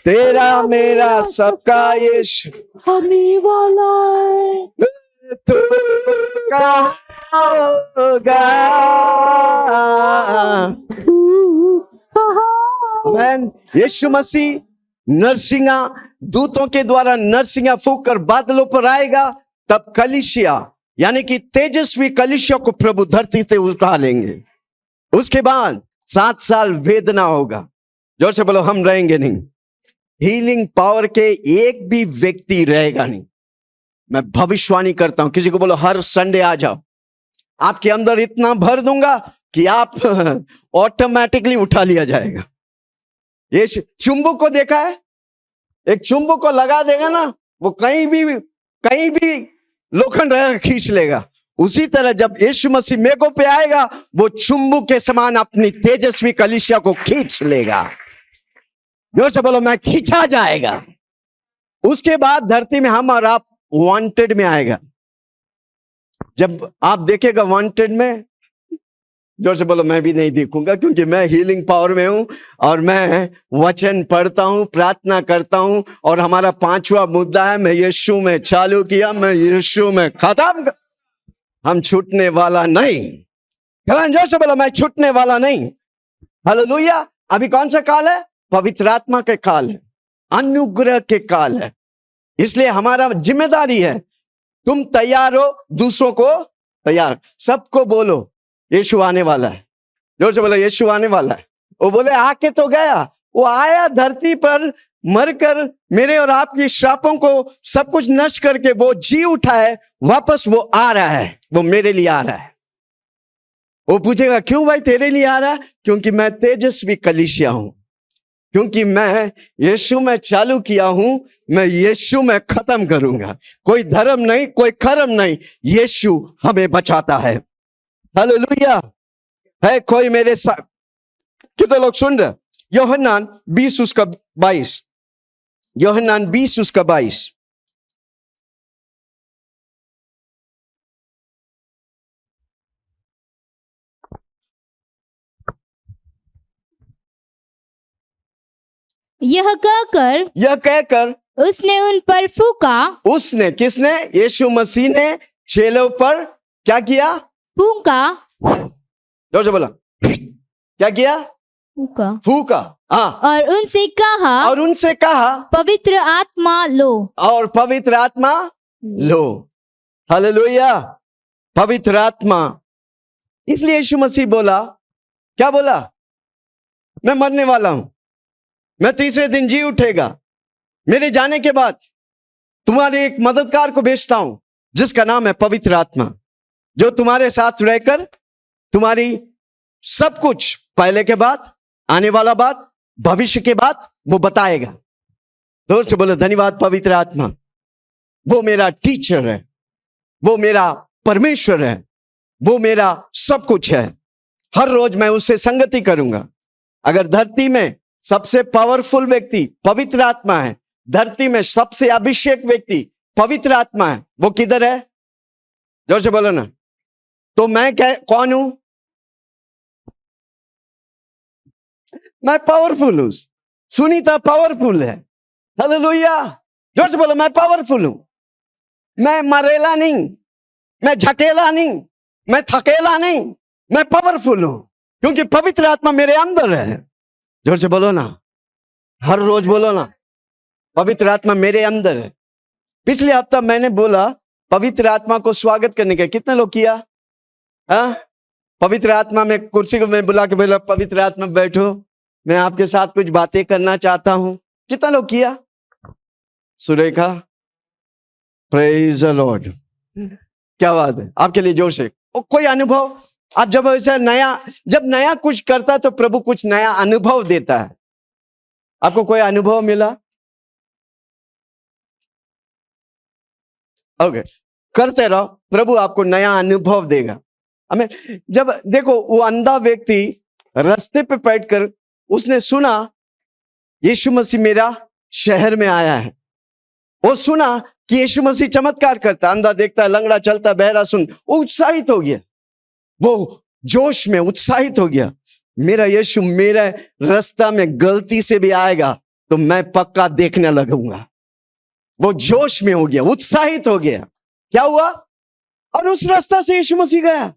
तेरा मेरा सबका यीशु आने वाला है। तू कहाँ होगा? आमीन। यीशु मसीह नरसिंगा दूतों के द्वारा नरसिंगा फूंक कर बादलों पर आएगा, तब कलीसिया यानी कि तेजस्वी कलीसिया को प्रभु धरती से उठा लेंगे। उसके बाद 7 साल वेदना होगा। जोर से बोलो, हम रहेंगे नहीं। हीलिंग पावर के एक भी व्यक्ति रहेगा नहीं। मैं भविष्यवाणी करता हूं, किसी को बोलो हर संडे आ जाओ, आपके अंदर इतना भर दूंगा कि आप ऑटोमेटिकली उठा लिया जाएगा। ये चुंबक को देखा है, एक चुंबक को लगा देगा ना, वो कहीं भी लोखंड रहेगा खींच लेगा। उसी तरह जब यीशु मसीह मेघों पे आएगा, वो चुंबक के समान अपनी तेजस्वी कलीसिया को खींच लेगा। जोर से बोलो, मैं खींचा जाएगा। उसके बाद धरती में हम और आप वांटेड में आएगा। जब आप देखेगा वांटेड में, जोर से बोलो, मैं भी नहीं देखूंगा, क्योंकि मैं हीलिंग पावर में हूं और मैं वचन पढ़ता हूं, प्रार्थना करता हूं। और हमारा 5वां मुद्दा है, मैं यीशु में चालू किया, मैं यीशु में खत्म। हम छूटने वाला नहीं। जोर से बोलो, मैं छूटने वाला नहीं। हालेलुया। अभी कौन सा काल है? पवित्र आत्मा के काल है, अनुग्रह के काल है। इसलिए हमारा जिम्मेदारी है, तुम तैयार हो, दूसरों को तैयार। सबको बोलो यीशु आने वाला है। जोर से बोलो, यीशु आने वाला है। वो बोले आके तो गया, वो आया धरती पर मरकर मेरे और आपकी श्रापों को सब कुछ नष्ट करके वो जी उठा है, वापस वो आ रहा है, वो मेरे लिए आ रहा है। वो पूछेगा क्यों भाई तेरे लिए आ रहा है? क्योंकि मैं तेजस्वी कलीसिया हूं, क्योंकि मैं यीशु में चालू किया हूं, मैं यीशु में खत्म करूंगा। कोई धर्म नहीं, कोई कर्म नहीं, यीशु हमें बचाता है। हालेलुया। है कोई मेरे साथ? कितने लोग सुन रहे? यूहन्ना 20 उसका 22, यूहन्ना 20 उसका 22। यह कहकर उसने उन पर फूका। उसने, किसने? यीशु मसीह ने चेलों पर क्या किया? फूका। जोर से बोला, क्या किया? फूका। हाँ। और उनसे कहा पवित्र आत्मा लो। और पवित्र आत्मा लो। हालेलुया। पवित्र आत्मा। इसलिए यीशु मसीह बोला, क्या बोला? मैं मरने वाला हूं, मैं तीसरे दिन जी उठेगा। मेरे जाने के बाद तुम्हारे एक मददगार को भेजता हूं, जिसका नाम है पवित्र आत्मा, जो तुम्हारे साथ रहकर तुम्हारी सब कुछ, पहले के बाद, आने वाला बात, भविष्य के बाद वो बताएगा। जोर से बोलो धन्यवाद पवित्र आत्मा। वो मेरा टीचर है, वो मेरा परमेश्वर है, वो मेरा सब कुछ है। हर रोज मैं उससे संगति करूंगा। अगर धरती में सबसे पावरफुल व्यक्ति पवित्र आत्मा है, धरती में सबसे अभिषेक व्यक्ति पवित्र आत्मा है, वो किधर है? जोर से बोलो ना। तो मैं कौन हूं? मैं पावरफुल हूं। सुनीता पावरफुल है। हालेलुया। जोर से बोलो, मैं पावरफुल हूं। मैं मरेला नहीं, मैं झकेला नहीं, मैं थकेला नहीं, मैं पावरफुल हूं, क्योंकि पवित्र आत्मा मेरे अंदर है। जोर से बोलो ना, हर रोज बोलो ना, पवित्र आत्मा मेरे अंदर है। पिछले हफ्ता मैंने बोला पवित्र आत्मा को स्वागत करने का, कितने लोग किया? हाँ, पवित्र आत्मा में कुर्सी को मैं बुला के बोला, पवित्र आत्मा बैठो, मैं आपके साथ कुछ बातें करना चाहता हूं। कितना लोग किया? Surekha, praise the Lord. क्या बात है आपके लिए। जोर से कोई अनुभव? आप जब ऐसा जब नया कुछ करता है तो प्रभु कुछ नया अनुभव देता है। आपको कोई अनुभव मिला? ओके, करते रहो, प्रभु आपको नया अनुभव देगा। हमें जब देखो, वो अंधा व्यक्ति रास्ते पे बैठकर उसने सुना यीशु मसीह मेरा शहर में आया है। वो सुना कि यीशु मसीह चमत्कार करता, अंधा देखता, लंगड़ा चलता, बहरा सुन, वो उत्साहित हो गया। वो जोश में उत्साहित हो गया, मेरा यीशु मेरे रास्ता में गलती से भी आएगा तो मैं पक्का देखने लगूंगा। वो जोश में हो गया, उत्साहित हो गया। क्या हुआ? और उस रास्ता से यीशु मसीह गया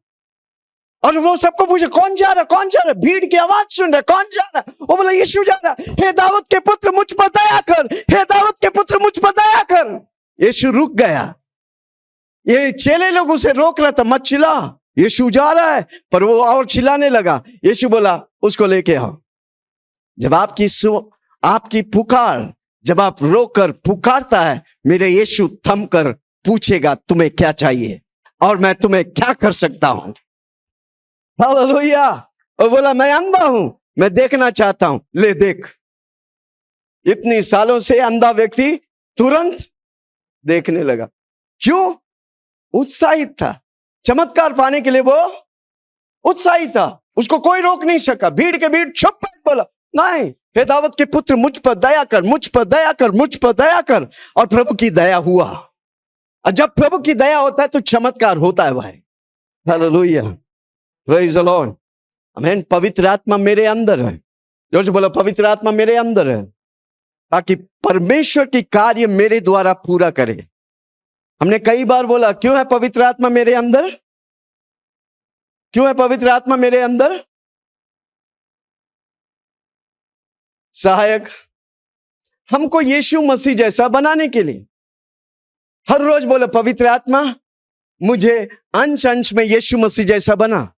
और वो सबको पूछे कौन जा रहा, कौन जा रहा? भीड़ की आवाज सुन रहा, कौन जा रहा? वो बोला यीशु जा रहा। हे दाऊद के पुत्र मुझ पर दया कर, हे दाऊद के पुत्र मुझ पर दया कर। यीशु रुक गया। ये चेले लोग उसे रोक रहा था, मत चिल्ला, यीशु जा रहा है, पर वो और चिल्लाने लगा। यीशु बोला उसको लेके आओ। जब आपकी पुकार, जब आप रोकर पुकारता है, मेरे यीशु थम कर पूछेगा तुम्हें क्या चाहिए और मैं तुम्हें क्या कर सकता हूं। हालेलुया। और बोला मैं अंधा हूं, मैं देखना चाहता हूं, ले देख। इतनी सालों से अंधा व्यक्ति तुरंत देखने लगा। क्यों? उत्साहित था। चमत्कार पाने के लिए वो उत्साहित था, उसको कोई रोक नहीं सका। भीड़ के भीड़ चुप बोला नहीं, हे दाऊद के पुत्र मुझ पर दया कर, मुझ पर दया कर, मुझ पर दया कर। और प्रभु की दया हुआ। और जब प्रभु की दया होता है तो चमत्कार होता है भाई। हालेलुया, प्रेज द लॉर्ड, आमीन। पवित्र आत्मा मेरे अंदर है। जोर से बोलो पवित्र आत्मा मेरे अंदर है, ताकि परमेश्वर की कार्य मेरे द्वारा पूरा करे। हमने कई बार बोला क्यों है पवित्र आत्मा मेरे अंदर? क्यों है पवित्र आत्मा मेरे अंदर? सहायक, हमको यीशु मसीह जैसा बनाने के लिए। हर रोज बोलो पवित्र आत्मा मुझे अंश अंश में यीशु मसीह जैसा बना।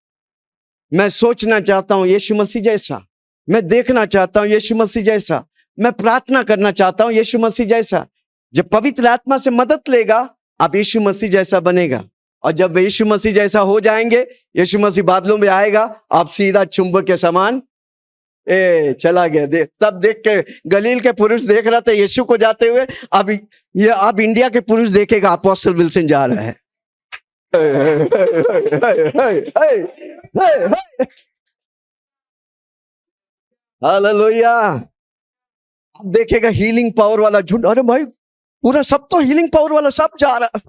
मैं सोचना चाहता हूं यीशु मसीह जैसा, मैं देखना चाहता हूं यीशु मसीह जैसा, मैं प्रार्थना करना चाहता हूं यीशु मसीह जैसा। जब पवित्र आत्मा से मदद लेगा आप यीशु मसीह जैसा बनेगा। और जब यीशु मसीह जैसा हो जाएंगे, यीशु मसीह बादलों में आएगा, आप सीधा चुंबक के समान चला गया। तब देख के गलील के पुरुष देख रहा था यीशु को जाते हुए। अब इंडिया के पुरुष देखेगा अपोस्टल विल्सन जा रहा है। हालेलुया। अब देखेगा हीलिंग पावर वाला झुंड। अरे भाई पूरा सब तो हीलिंग पावर वाला सब जा रहा।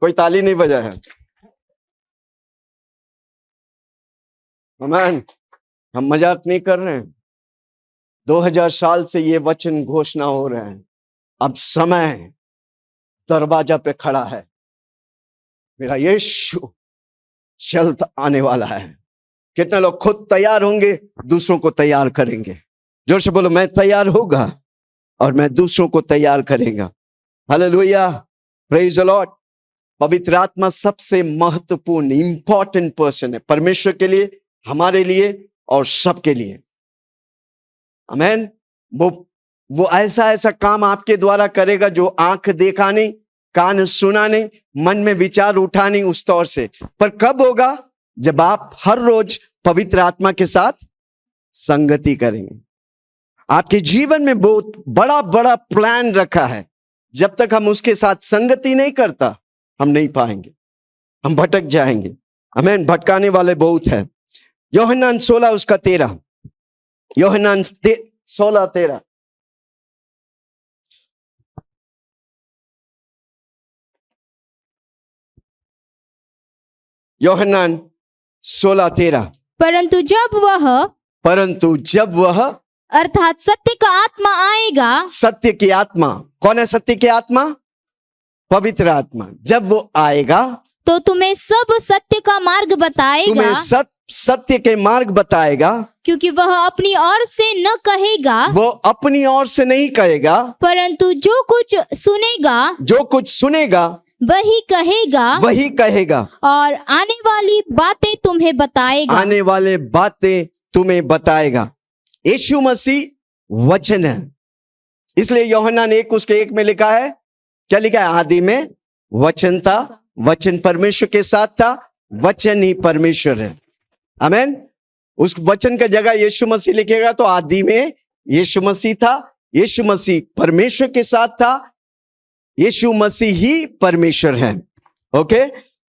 कोई ताली नहीं बजा है। आमीन। हम मजाक नहीं कर रहे हैं। 2000 साल से ये वचन घोषणा हो रहे हैं। अब समय दरवाजा पे खड़ा है, मेरा यीशु जल्द आने वाला है। कितने लोग खुद तैयार होंगे, दूसरों को तैयार करेंगे? जोर से बोलो मैं तैयार होगा और मैं दूसरों को तैयार करेगा। Hallelujah, praise the Lord. पवित्र आत्मा सबसे महत्वपूर्ण इंपॉर्टेंट पर्सन है परमेश्वर के लिए, हमारे लिए और सबके लिए। आमीन। वो ऐसा ऐसा काम आपके द्वारा करेगा जो आंख देखा नहीं, कान सुना नहीं, मन में विचार उठा नहीं उस तौर से। पर कब होगा? जब आप हर रोज पवित्र आत्मा के साथ संगति करेंगे। आपके जीवन में बहुत बड़ा बड़ा प्लान रखा है। जब तक हम उसके साथ संगति नहीं करता हम नहीं पाएंगे, हम भटक जाएंगे। आमीन। भटकाने वाले बहुत है। यूहन्ना 16 उसका 13, यूहन्ना 16:13। यूहन्ना 16:13। परंतु जब वह अर्थात सत्य का आत्मा आएगा। सत्य की आत्मा कौन है? सत्य की आत्मा पवित्र आत्मा। जब वो आएगा तो तुम्हें सब सत्य का मार्ग बताएगा। तुम्हें सत्य के मार्ग बताएगा। क्योंकि वह अपनी ओर से न कहेगा, वो अपनी ओर से नहीं कहेगा, परंतु जो कुछ सुनेगा वही कहेगा और आने वाली बातें तुम्हें बताएगा। आने वाले बातें तुम्हें बताएगा। यीशु मसीह वचन है, इसलिए यूहन्ना 1 उसके 1 में लिखा है, क्या लिखा है? आदि में वचन था, वचन परमेश्वर के साथ था, वचन ही परमेश्वर है। आमीन। उस वचन का जगह यीशु मसीह लिखेगा तो आदि में यीशु मसीह था, यीशु मसीह परमेश्वर के साथ था, यीशु मसीह ही परमेश्वर है। Okay,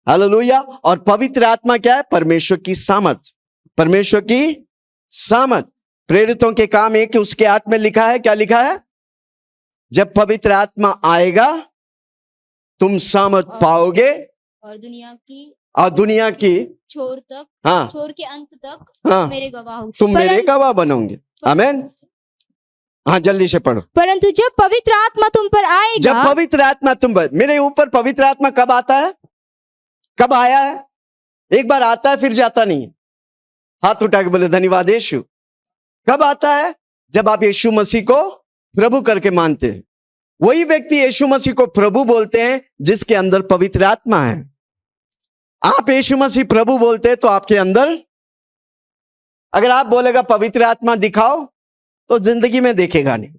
hallelujah. और पवित्र आत्मा क्या है? परमेश्वर की सामर्थ, परमेश्वर की सामर्थ। प्रेरितों के काम 1 उसके 8 में लिखा है, क्या लिखा है? जब पवित्र आत्मा आएगा तुम सामर्थ पाओगे और दुनिया की छोर तक, हाँ छोर के अंत तक हाँ मेरे गवाह हो। तुम मेरे गवाह बनोगे। आमेन। हाँ जल्दी से पढ़ो। परंतु जब पवित्र आत्मा तुम पर आएगा, जब पवित्र आत्मा तुम पर, मेरे ऊपर पवित्र आत्मा कब आता है, कब आया है? एक बार आता है फिर जाता नहीं है। हाथ उठा के बोले धन्यवाद यीशु। कब आता है? जब आप यीशु मसीह को प्रभु करके मानते हैं। वही व्यक्ति यीशु मसीह को प्रभु बोलते हैं जिसके अंदर पवित्र आत्मा है। आप यीशु मसीह प्रभु बोलते हैं तो आपके अंदर, अगर आप बोलेगा पवित्र आत्मा दिखाओ तो जिंदगी में देखेगा नहीं।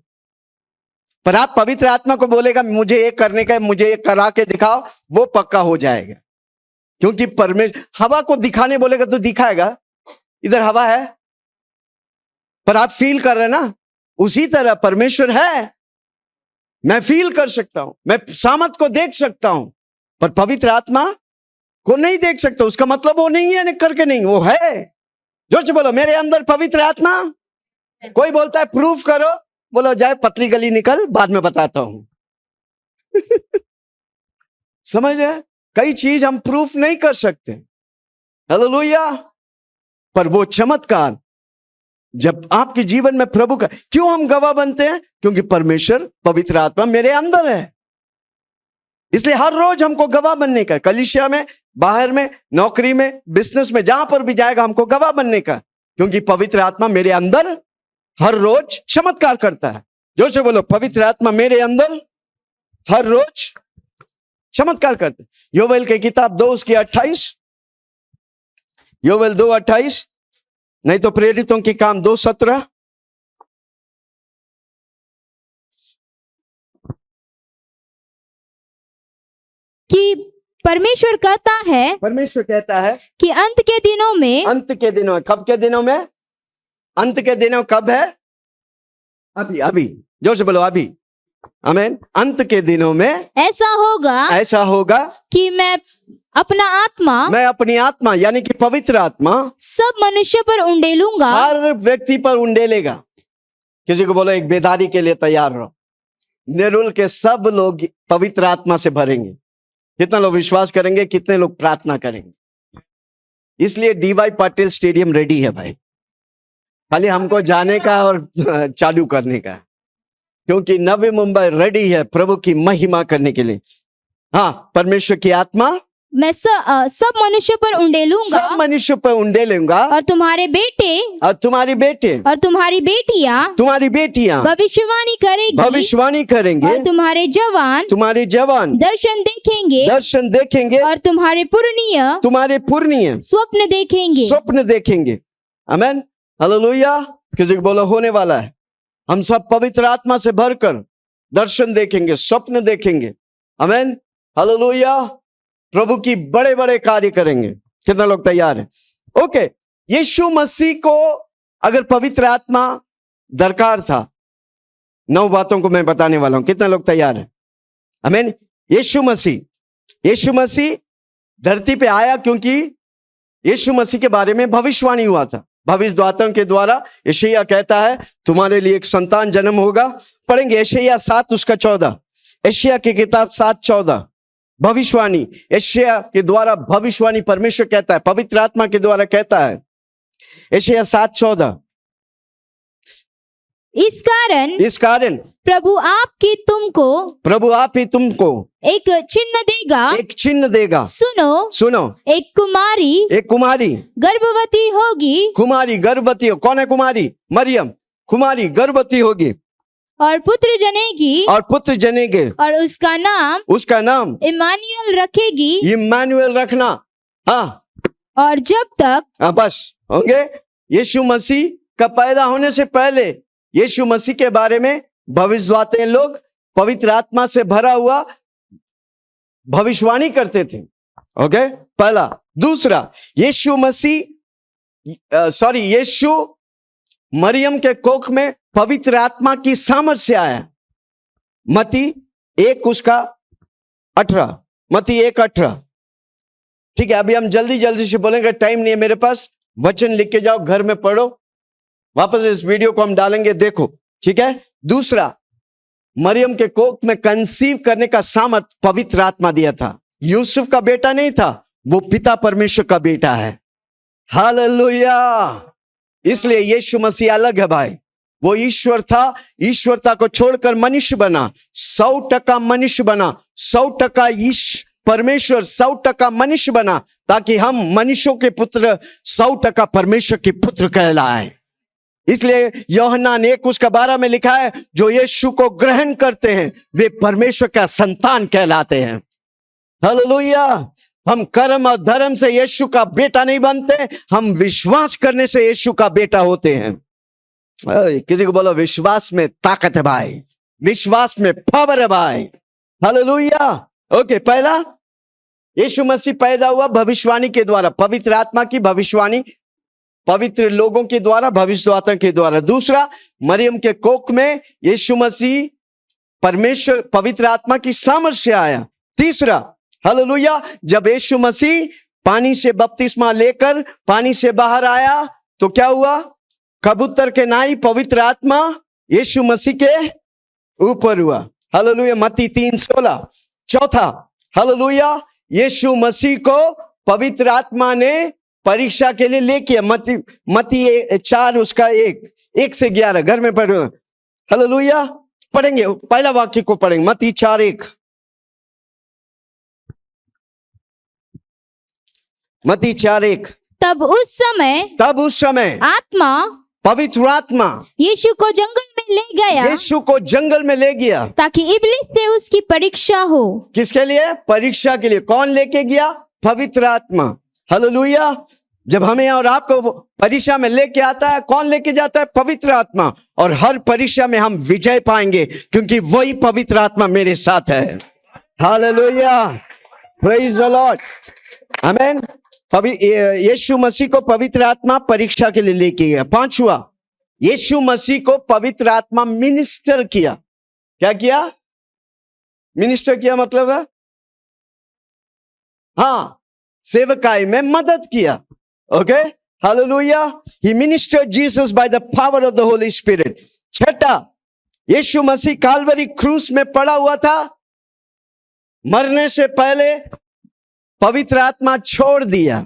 पर आप पवित्र आत्मा को बोलेगा मुझे ये करने का है, मुझे ये करा के दिखाओ, वो पक्का हो जाएगा। क्योंकि परमेश्वर हवा को दिखाने बोलेगा तो दिखाएगा। इधर हवा है पर आप फील कर रहे हैं ना, उसी तरह परमेश्वर है। मैं फील कर सकता हूं, मैं सामर्थ को देख सकता हूं, पर पवित्र आत्मा को नहीं देख सकता। उसका मतलब वो नहीं है करके नहीं, वो है। जोर से बोलो मेरे अंदर पवित्र आत्मा। कोई बोलता है प्रूफ करो, बोलो जाए पतली गली निकल, बाद में बताता हूं। समझ रहे? कई चीज हम प्रूफ नहीं कर सकते। हालेलुया। पर वो चमत्कार जब आपके जीवन में प्रभु का, क्यों हम गवाह बनते हैं? क्योंकि परमेश्वर पवित्र आत्मा मेरे अंदर है। इसलिए हर रोज हमको गवाह बनने का, कलीसिया में, बाहर में, नौकरी में, बिजनेस में, जहां पर भी जाएगा हमको गवाह बनने का, क्योंकि पवित्र आत्मा मेरे अंदर हर रोज चमत्कार करता है। जोर से बोलो पवित्र आत्मा मेरे अंदर हर रोज चमत्कार करता है। योवेल की किताब 2:28, योवेल 2:28, नहीं तो प्रेरितों के काम 2:17। कि परमेश्वर कहता है कि अंत के दिनों में, अंत के दिनों में, कब के दिनों में? अंत के दिनों कब है? अभी अभी। जोर से बोलो अभी। आमीन। अंत के दिनों में ऐसा होगा कि मैं अपनी आत्मा यानी कि पवित्र आत्मा सब मनुष्य पर उंडेलूंगा। हर व्यक्ति पर उंडेलेगा। किसी को बोलो एक बेदारी के लिए तैयार रहो। नेरुल के सब लोग पवित्र आत्मा से भरेंगे। कितना लोग विश्वास करेंगे, कितने लोग प्रार्थना करेंगे? इसलिए DY पाटिल स्टेडियम रेडी है भाई, खाली हमको जाने का और चालू करने का। क्योंकि नवी मुंबई रेडी है प्रभु की महिमा करने के लिए। हाँ, परमेश्वर की आत्मा मैं सब मनुष्य पर उंडेलूंगा, सब मनुष्य पर उंडेलूंगा, और तुम्हारे बेटे और तुम्हारी बेटे और तुम्हारी बेटियां भविष्यवाणी करेंगे, और तुम्हारे जवान दर्शन देखेंगे, और तुम्हारे पुरनिय स्वप्न देखेंगे। आमीन। हालेलुया। किसी को बोलो होने वाला है। हम सब पवित्र आत्मा से भरकर दर्शन देखेंगे, स्वप्न देखेंगे। आमीन। हालेलुया। प्रभु की बड़े बड़े कार्य करेंगे। कितना लोग तैयार हैं? ओके। यीशु मसीह को अगर पवित्र आत्मा दरकार था, 9 बातों को मैं बताने वाला हूं। कितना लोग तैयार हैं? आमीन। यीशु मसीह धरती पे आया क्योंकि यीशु मसीह के बारे में भविष्यवाणी हुआ था। भविष्यद्वक्ताओं के द्वारा यशायाह कहता है तुम्हारे लिए एक संतान जन्म होगा। पढ़ेंगे यशायाह 7:14। यशायाह की किताब 7:14। भविष्यवाणी, यशायाह के द्वारा भविष्यवाणी परमेश्वर कहता है, पवित्र आत्मा के द्वारा कहता है। यशायाह 7:14। इस कारण प्रभु आप ही तुमको एक चिन्ह देगा। सुनो एक कुमारी गर्भवती होगी। कौन है कुमारी? मरियम। कुमारी गर्भवती होगी और पुत्र जनेगी और उसका नाम इम्मानुएल रखेगी। इम्मानुएल रखना। हाँ। और जब तक बस होंगे। यीशु मसीह का पैदा होने से पहले यीशु मसीह के बारे में भविष्यद्वक्ता लोग पवित्र आत्मा से भरा हुआ भविष्यवाणी करते थे। ओके, पहला। दूसरा, यीशु मरियम के कोख में पवित्र आत्मा की सामर्थ्य से आया। मत्ती 1:18। मत्ती 1:18। ठीक है, अभी हम जल्दी से बोलेंगे, टाइम नहीं है मेरे पास। वचन लिख के जाओ, घर में पढ़ो, वापस इस वीडियो को हम डालेंगे, देखो। ठीक है। दूसरा, मरियम के कोख में कंसीव करने का सामर्थ पवित्र आत्मा दिया था। यूसुफ का बेटा नहीं था, वो पिता परमेश्वर का बेटा है। हालेलुया। इसलिए यीशु मसीह अलग है भाई। वो ईश्वर था, ईश्वरता को छोड़कर मनुष्य बना, 100% मनुष्य बना, 100% परमेश्वर, 100% मनुष्य बना, ताकि हम मनुष्यों के पुत्र 100% परमेश्वर के पुत्र कहलाएं। इसलिए यूहन्ना 1:12 में लिखा है, जो यीशु को ग्रहण करते हैं वे परमेश्वर का संतान कहलाते हैं। हालेलुया। हम कर्म और धर्म से यीशु का बेटा नहीं बनते, हम विश्वास करने से यीशु का बेटा होते हैं। किसी को बोलो विश्वास में ताकत है भाई, विश्वास में पावर है भाई। हालेलुया। ओके, पहला यीशु मसीह पैदा हुआ भविष्यवाणी के द्वारा, पवित्र आत्मा की भविष्यवाणी, पवित्र लोगों के द्वारा, भविष्यवक्ता के द्वारा। दूसरा, मरियम के कोख में यीशु मसीह परमेश्वर पवित्र आत्मा की सामर्थ्य से आया। तीसरा, हालेलुया, जब यीशु मसीह पानी से बपतिस्मा लेकर पानी से बाहर आया तो क्या हुआ? कबूतर के नाई पवित्र आत्मा यीशु मसीह के ऊपर हुआ। हालेलुया, मत्ती 3:16। चौथा, हालेलुया, यीशु मसीह को पवित्र आत्मा ने परीक्षा के लिए लेके, मत्ती 4 उसका 1 से 11 घर में पढ़ो। हालेलुया, पढ़ेंगे, पहला वाक्य को पढ़ेंगे, मत्ती 4:1। मत्ती 4:1। तब उस समय आत्मा, पवित्र आत्मा यीशु को जंगल में ले गया, यीशु को जंगल में ले गया, ताकि इब्लिस से उसकी परीक्षा हो। किसके लिए? परीक्षा के लिए। कौन लेके गया? पवित्र आत्मा। हालेलुया। जब हमें और आपको परीक्षा में लेके आता है, कौन लेके जाता है? पवित्र आत्मा। और हर परीक्षा में हम विजय पाएंगे, क्योंकि वही पवित्र आत्मा मेरे साथ है। हालेलुया, प्रेज द लॉर्ड, आमीन। यीशु मसीह को पवित्र आत्मा परीक्षा के लिए लेके गया। पांचवा, यीशु मसीह को पवित्र आत्मा मिनिस्टर किया। क्या किया? मिनिस्टर किया मतलब है, हाँ, सेवकाई में मदद किया। Okay, hallelujah. He ministered Jesus by the power of the Holi spirit. छठा, यीशु मसीह काल्वरी क्रूस में पड़ा हुआ था, मरने से पहले पवित्र आत्मा छोड़ दिया।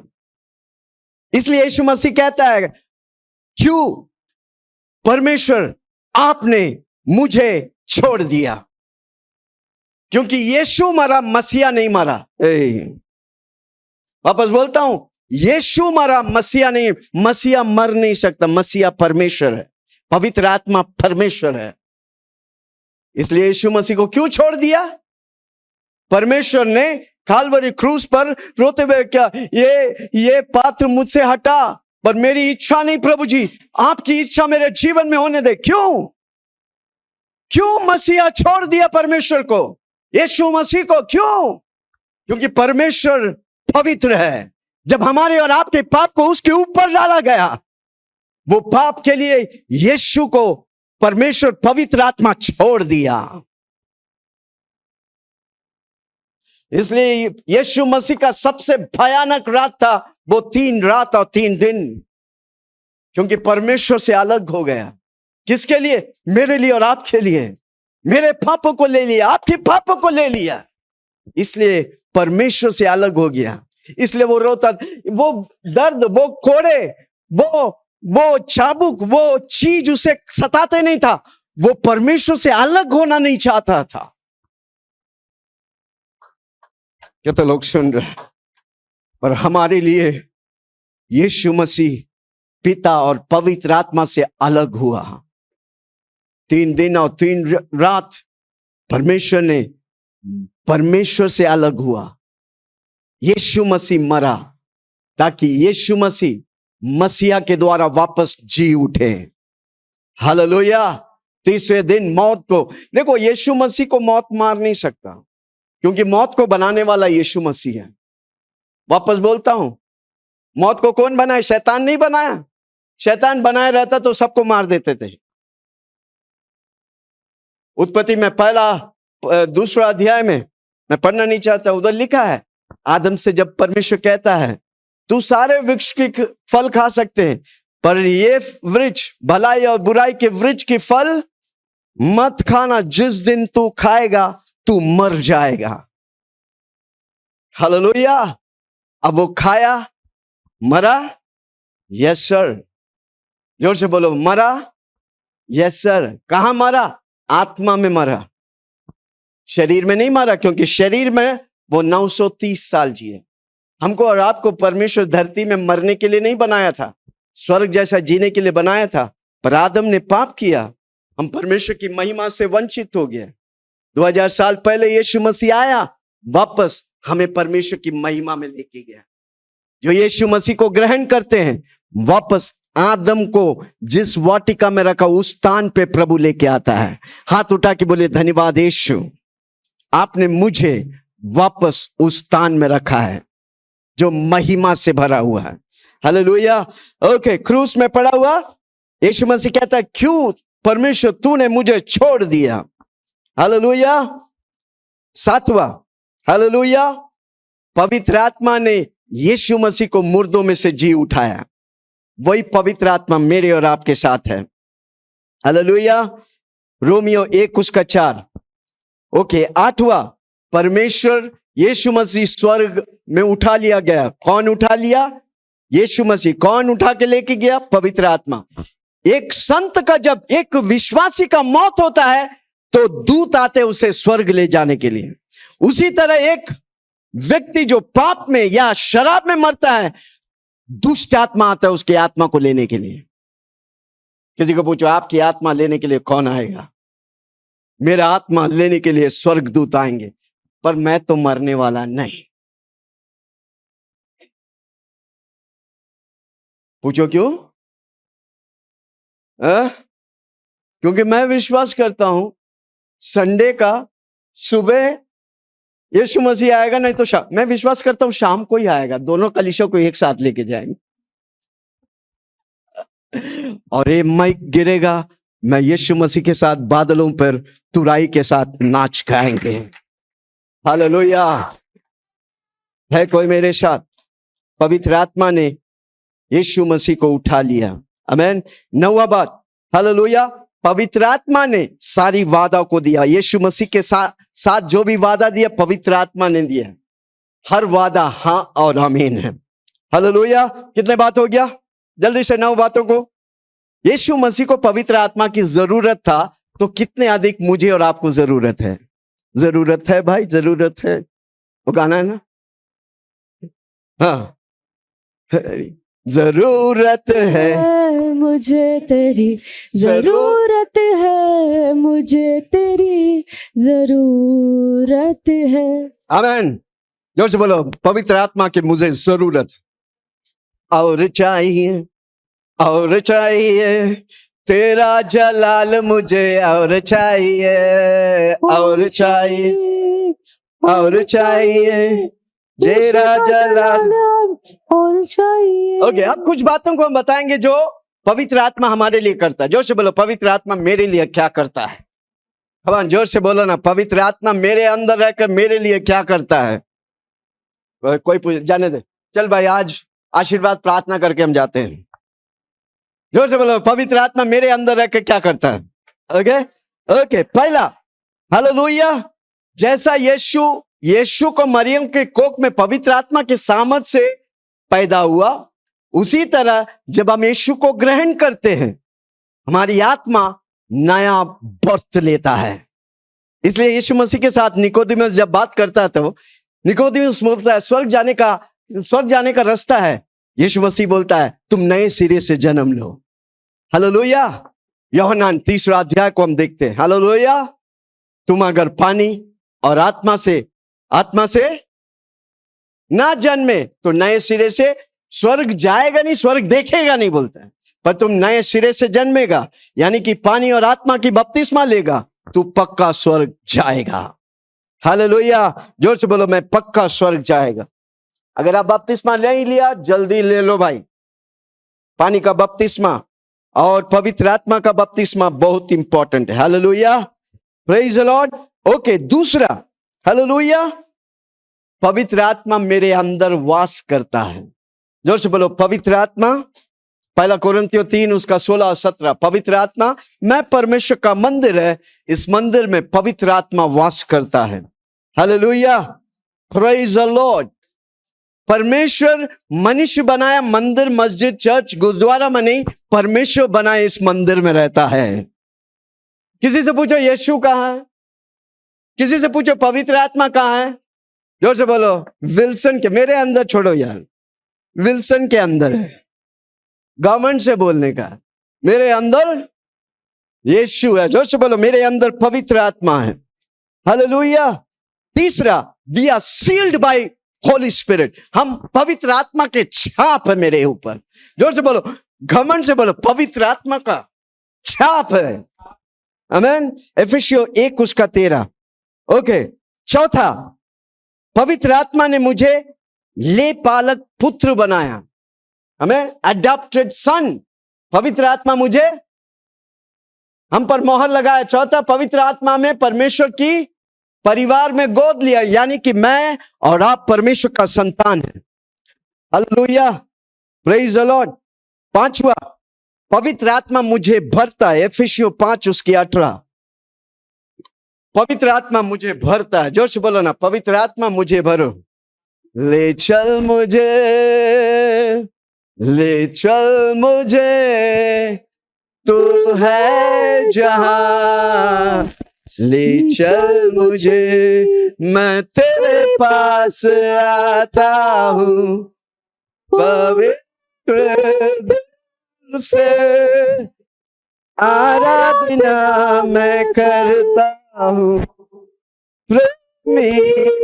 इसलिए यीशु मसीह कहता है, क्यों परमेश्वर आपने मुझे छोड़ दिया? क्योंकि यीशु मरा, मसीहा नहीं मरा। वापस बोलता हूं, यीशु मरा, मसीहा नहीं। मसीहा मर नहीं सकता, मसीहा परमेश्वर है, पवित्र आत्मा परमेश्वर है। इसलिए यीशु मसीह को क्यों छोड़ दिया? परमेश्वर ने काल्वरी क्रूस पर रोते हुए क्या, ये पात्र मुझसे हटा, पर मेरी इच्छा नहीं प्रभु जी, आपकी इच्छा मेरे जीवन में होने दे। क्यों मसीहा छोड़ दिया परमेश्वर को, यीशु मसीह को? क्यों? क्योंकि परमेश्वर पवित्र है। जब हमारे और आपके पाप को उसके ऊपर डाला गया, वो पाप के लिए यीशु को परमेश्वर पवित्र आत्मा छोड़ दिया। इसलिए यीशु मसीह का सबसे भयानक रात था वो 3 रात और 3 दिन, क्योंकि परमेश्वर से अलग हो गया। किसके लिए? मेरे लिए और आपके लिए। मेरे पापों को ले लिया, आपके पापों को ले लिया, इसलिए परमेश्वर से अलग हो गया। इसलिए वो रोता, वो दर्द, वो कोड़े, वो चाबुक, वो चीज उसे सताते नहीं था। वो परमेश्वर से अलग होना नहीं चाहता था। क्या तो लोग सुन रहे? पर हमारे लिए यीशु मसीह पिता और पवित्र आत्मा से अलग हुआ। 3 दिन और 3 रात परमेश्वर से अलग हुआ। यीशु मसीह मरा ताकि यीशु मसीह मसीहा के द्वारा वापस जी उठे। हालेलुया। तीसरे दिन मौत को, देखो यीशु मसीह को मौत मार नहीं सकता, क्योंकि मौत को बनाने वाला यीशु मसीह है। वापस बोलता हूं, मौत को कौन बनाया? शैतान नहीं बनाया। शैतान बनाया रहता तो सबको मार देते थे। उत्पत्ति में 2 अध्याय में, मैं पढ़ना नहीं चाहता, उधर लिखा है, आदम से जब परमेश्वर कहता है तू सारे वृक्ष के फल खा सकते हैं, पर ये वृक्ष, भलाई और बुराई के वृक्ष के फल मत खाना, जिस दिन तू खाएगा तू मर जाएगा। हालेलुया। अब वो खाया, मरा, यस सर। जोर से बोलो, मरा? Yes sir. कहां मरा? आत्मा में मरा, शरीर में नहीं मरा, क्योंकि शरीर में वो 930 साल जिए। हमको और आपको परमेश्वर धरती में मरने के लिए नहीं बनाया था, स्वर्ग जैसा जीने के लिए बनाया था। पर आदम ने पाप किया, हम परमेश्वर की महिमा से वंचित हो गए। 2000 साल पहले यीशु मसीह आया, वापस हमें परमेश्वर की महिमा में लेके गया। जो यीशु मसीह को ग्रहण करते हैं, वापस आदम को जिस वाटिका में रखा उस स्थान पे प्रभु लेके आता है। हाथ उठा के बोले, धन्यवाद यीशु, आपने मुझे वापस उस स्थान में रखा है जो महिमा से भरा हुआ है। हालेलुया। ओके, क्रूस में पड़ा हुआ यीशु मसीह कहता है, क्यों परमेश्वर तूने मुझे छोड़ दिया? हालेलुया। 7वां, हालेलुया, पवित्र आत्मा ने यीशु मसीह को मुर्दों में से जी उठाया। वही पवित्र आत्मा मेरे और आपके साथ है। हालेलुया। रोमियो 1:4। ओके, 8वां, परमेश्वर यीशु मसीह स्वर्ग में उठा लिया गया। कौन उठा लिया? यीशु मसीह। कौन उठा के लेके गया? पवित्र आत्मा। एक संत का, जब एक विश्वासी का मौत होता है तो दूत आते उसे स्वर्ग ले जाने के लिए। उसी तरह एक व्यक्ति जो पाप में या शराब में मरता है, दुष्ट आत्मा आता है उसकी आत्मा को लेने के लिए। किसी को पूछो, आपकी आत्मा लेने के लिए कौन आएगा? मेरा आत्मा लेने के लिए स्वर्गदूत आएंगे, पर मैं तो मरने वाला नहीं। पूछो क्यों? क्योंकि मैं विश्वास करता हूं संडे का सुबह यीशु मसीह आएगा, नहीं तो शाम। मैं विश्वास करता हूं शाम को ही आएगा, दोनों कलीसियों को एक साथ लेके जाएंगे। और ये माइक गिरेगा, मैं यीशु मसीह के साथ बादलों पर तुराई के साथ नाच गाएंगे। हालेलुया। है कोई मेरे साथ? पवित्र आत्मा ने यीशु मसीह को उठा लिया। आमीन। 9वां बात, हालेलुया, पवित्र आत्मा ने सारी वादा को दिया। यीशु मसीह के साथ जो भी वादा दिया, पवित्र आत्मा ने दिया। हर वादा हाँ और आमीन है। हालेलुया। कितने बात हो गया? जल्दी से 9 बातों को। यीशु मसीह को पवित्र आत्मा की जरूरत था, तो कितने अधिक मुझे और आपको जरूरत है? जरूरत है भाई, जरूरत है। वो गाना है ना, हाँ, जरूरत है मुझे तेरी, जरूरत है मुझे तेरी, जरूरत है। आमीन। जोर से बोलो, पवित्र आत्मा की मुझे जरूरत और चाहिए, और चाहिए तेरा जलाल मुझे, और चाहिए, और चाहिए, और चाहिए तेरा जलाल और चाहिए। ओके, अब कुछ बातों को हम बताएंगे जो पवित्र आत्मा हमारे लिए करता है। जोर से बोलो, पवित्र आत्मा मेरे लिए क्या करता है? भगवान जोर से बोलो ना, पवित्र आत्मा मेरे अंदर रहकर मेरे लिए क्या करता है? कोई पूछ, जाने दे। चल भाई, आज आशीर्वाद प्रार्थना करके हम जाते हैं। जोर से बोलो, पवित्र आत्मा मेरे अंदर रहकर क्या करता है? ओके ओके, पहला, हालेलुया, जैसा यीशु को मरियम के कोख में पवित्र आत्मा के सामर्थ से पैदा हुआ, उसी तरह जब हम यीशु को ग्रहण करते हैं, हमारी आत्मा नया बर्थ लेता है। इसलिए यीशु मसीह के साथ निकोदेमुस जब बात करता है तो निकोदेमुस बोलता है, स्वर्ग जाने का रास्ता है। यीशु मसीह बोलता है, तुम नए सिरे से जन्म लो। हालेलुया। यूहन्ना 3 अध्याय को हम देखते हैं। हालेलुया। तुम अगर पानी और आत्मा से ना जन्मे तो नए सिरे से स्वर्ग जाएगा नहीं, स्वर्ग देखेगा नहीं बोलता है। पर तुम नए सिरे से जन्मेगा, यानी कि पानी और आत्मा की बपतिस्मा लेगा, तू पक्का स्वर्ग जाएगा। हालेलुया। जोर से बोलो, मैं पक्का स्वर्ग जाएगा। अगर आप बपतिस्मा नहीं लिया, जल्दी ले लो भाई। पानी का बपतिस्मा और पवित्र आत्मा का बपतिस्मा बहुत इंपॉर्टेंट है। Hallelujah, praise the Lord. Okay, दूसरा, हालेलुया, पवित्र आत्मा मेरे अंदर वास करता है। जोर से बोलो, पवित्र आत्मा। 1 कोरिन्थियों 3 उसका 16 और 17। पवित्र आत्मा, मैं परमेश्वर का मंदिर है, इस मंदिर में पवित्र आत्मा वास करता है। Hallelujah, praise the Lord. परमेश्वर मनुष्य बनाया मंदिर, मस्जिद, चर्च, गुरुद्वारा में नहीं, परमेश्वर बनाए इस मंदिर में रहता है। किसी से पूछो यीशु कहाँ है, किसी से पूछो पवित्र आत्मा कहाँ है, जोर से बोलो विल्सन के, मेरे अंदर छोड़ो यार, विल्सन के अंदर है। गवर्नमेंट से बोलने का, मेरे अंदर यीशु है। जोर से बोलो मेरे अंदर पवित्र आत्मा है। हालेलुया। तीसरा, we are sealed by Holy Spirit, हम पवित्र आत्मा के छाप है मेरे ऊपर। जोर से बोलो, घमंड से बोलो पवित्र आत्मा का छाप है। आमीन। एफिसियों 1:13। ओके। चौथा, पवित्र आत्मा ने मुझे ले पालक पुत्र बनाया। हमें अडॉप्टेड सन, पवित्र आत्मा मुझे हम पर मोहर लगाया। चौथा, पवित्र आत्मा में परमेश्वर की परिवार में गोद लिया, यानी कि मैं और आप परमेश्वर का संतान है। Hallelujah, praise the Lord. पांचवा, पवित्र आत्मा मुझे भरता है। एफिसियों 5:18। पवित्र आत्मा मुझे भरता है। जोर से बोलो ना, पवित्र आत्मा मुझे भरो। ले चल मुझे, ले चल मुझे, तू है जहां, ले चल मुझे, मैं तेरे पास आता हूं, पवित्र दिल से आराधना मैं करता हूं, प्रेमी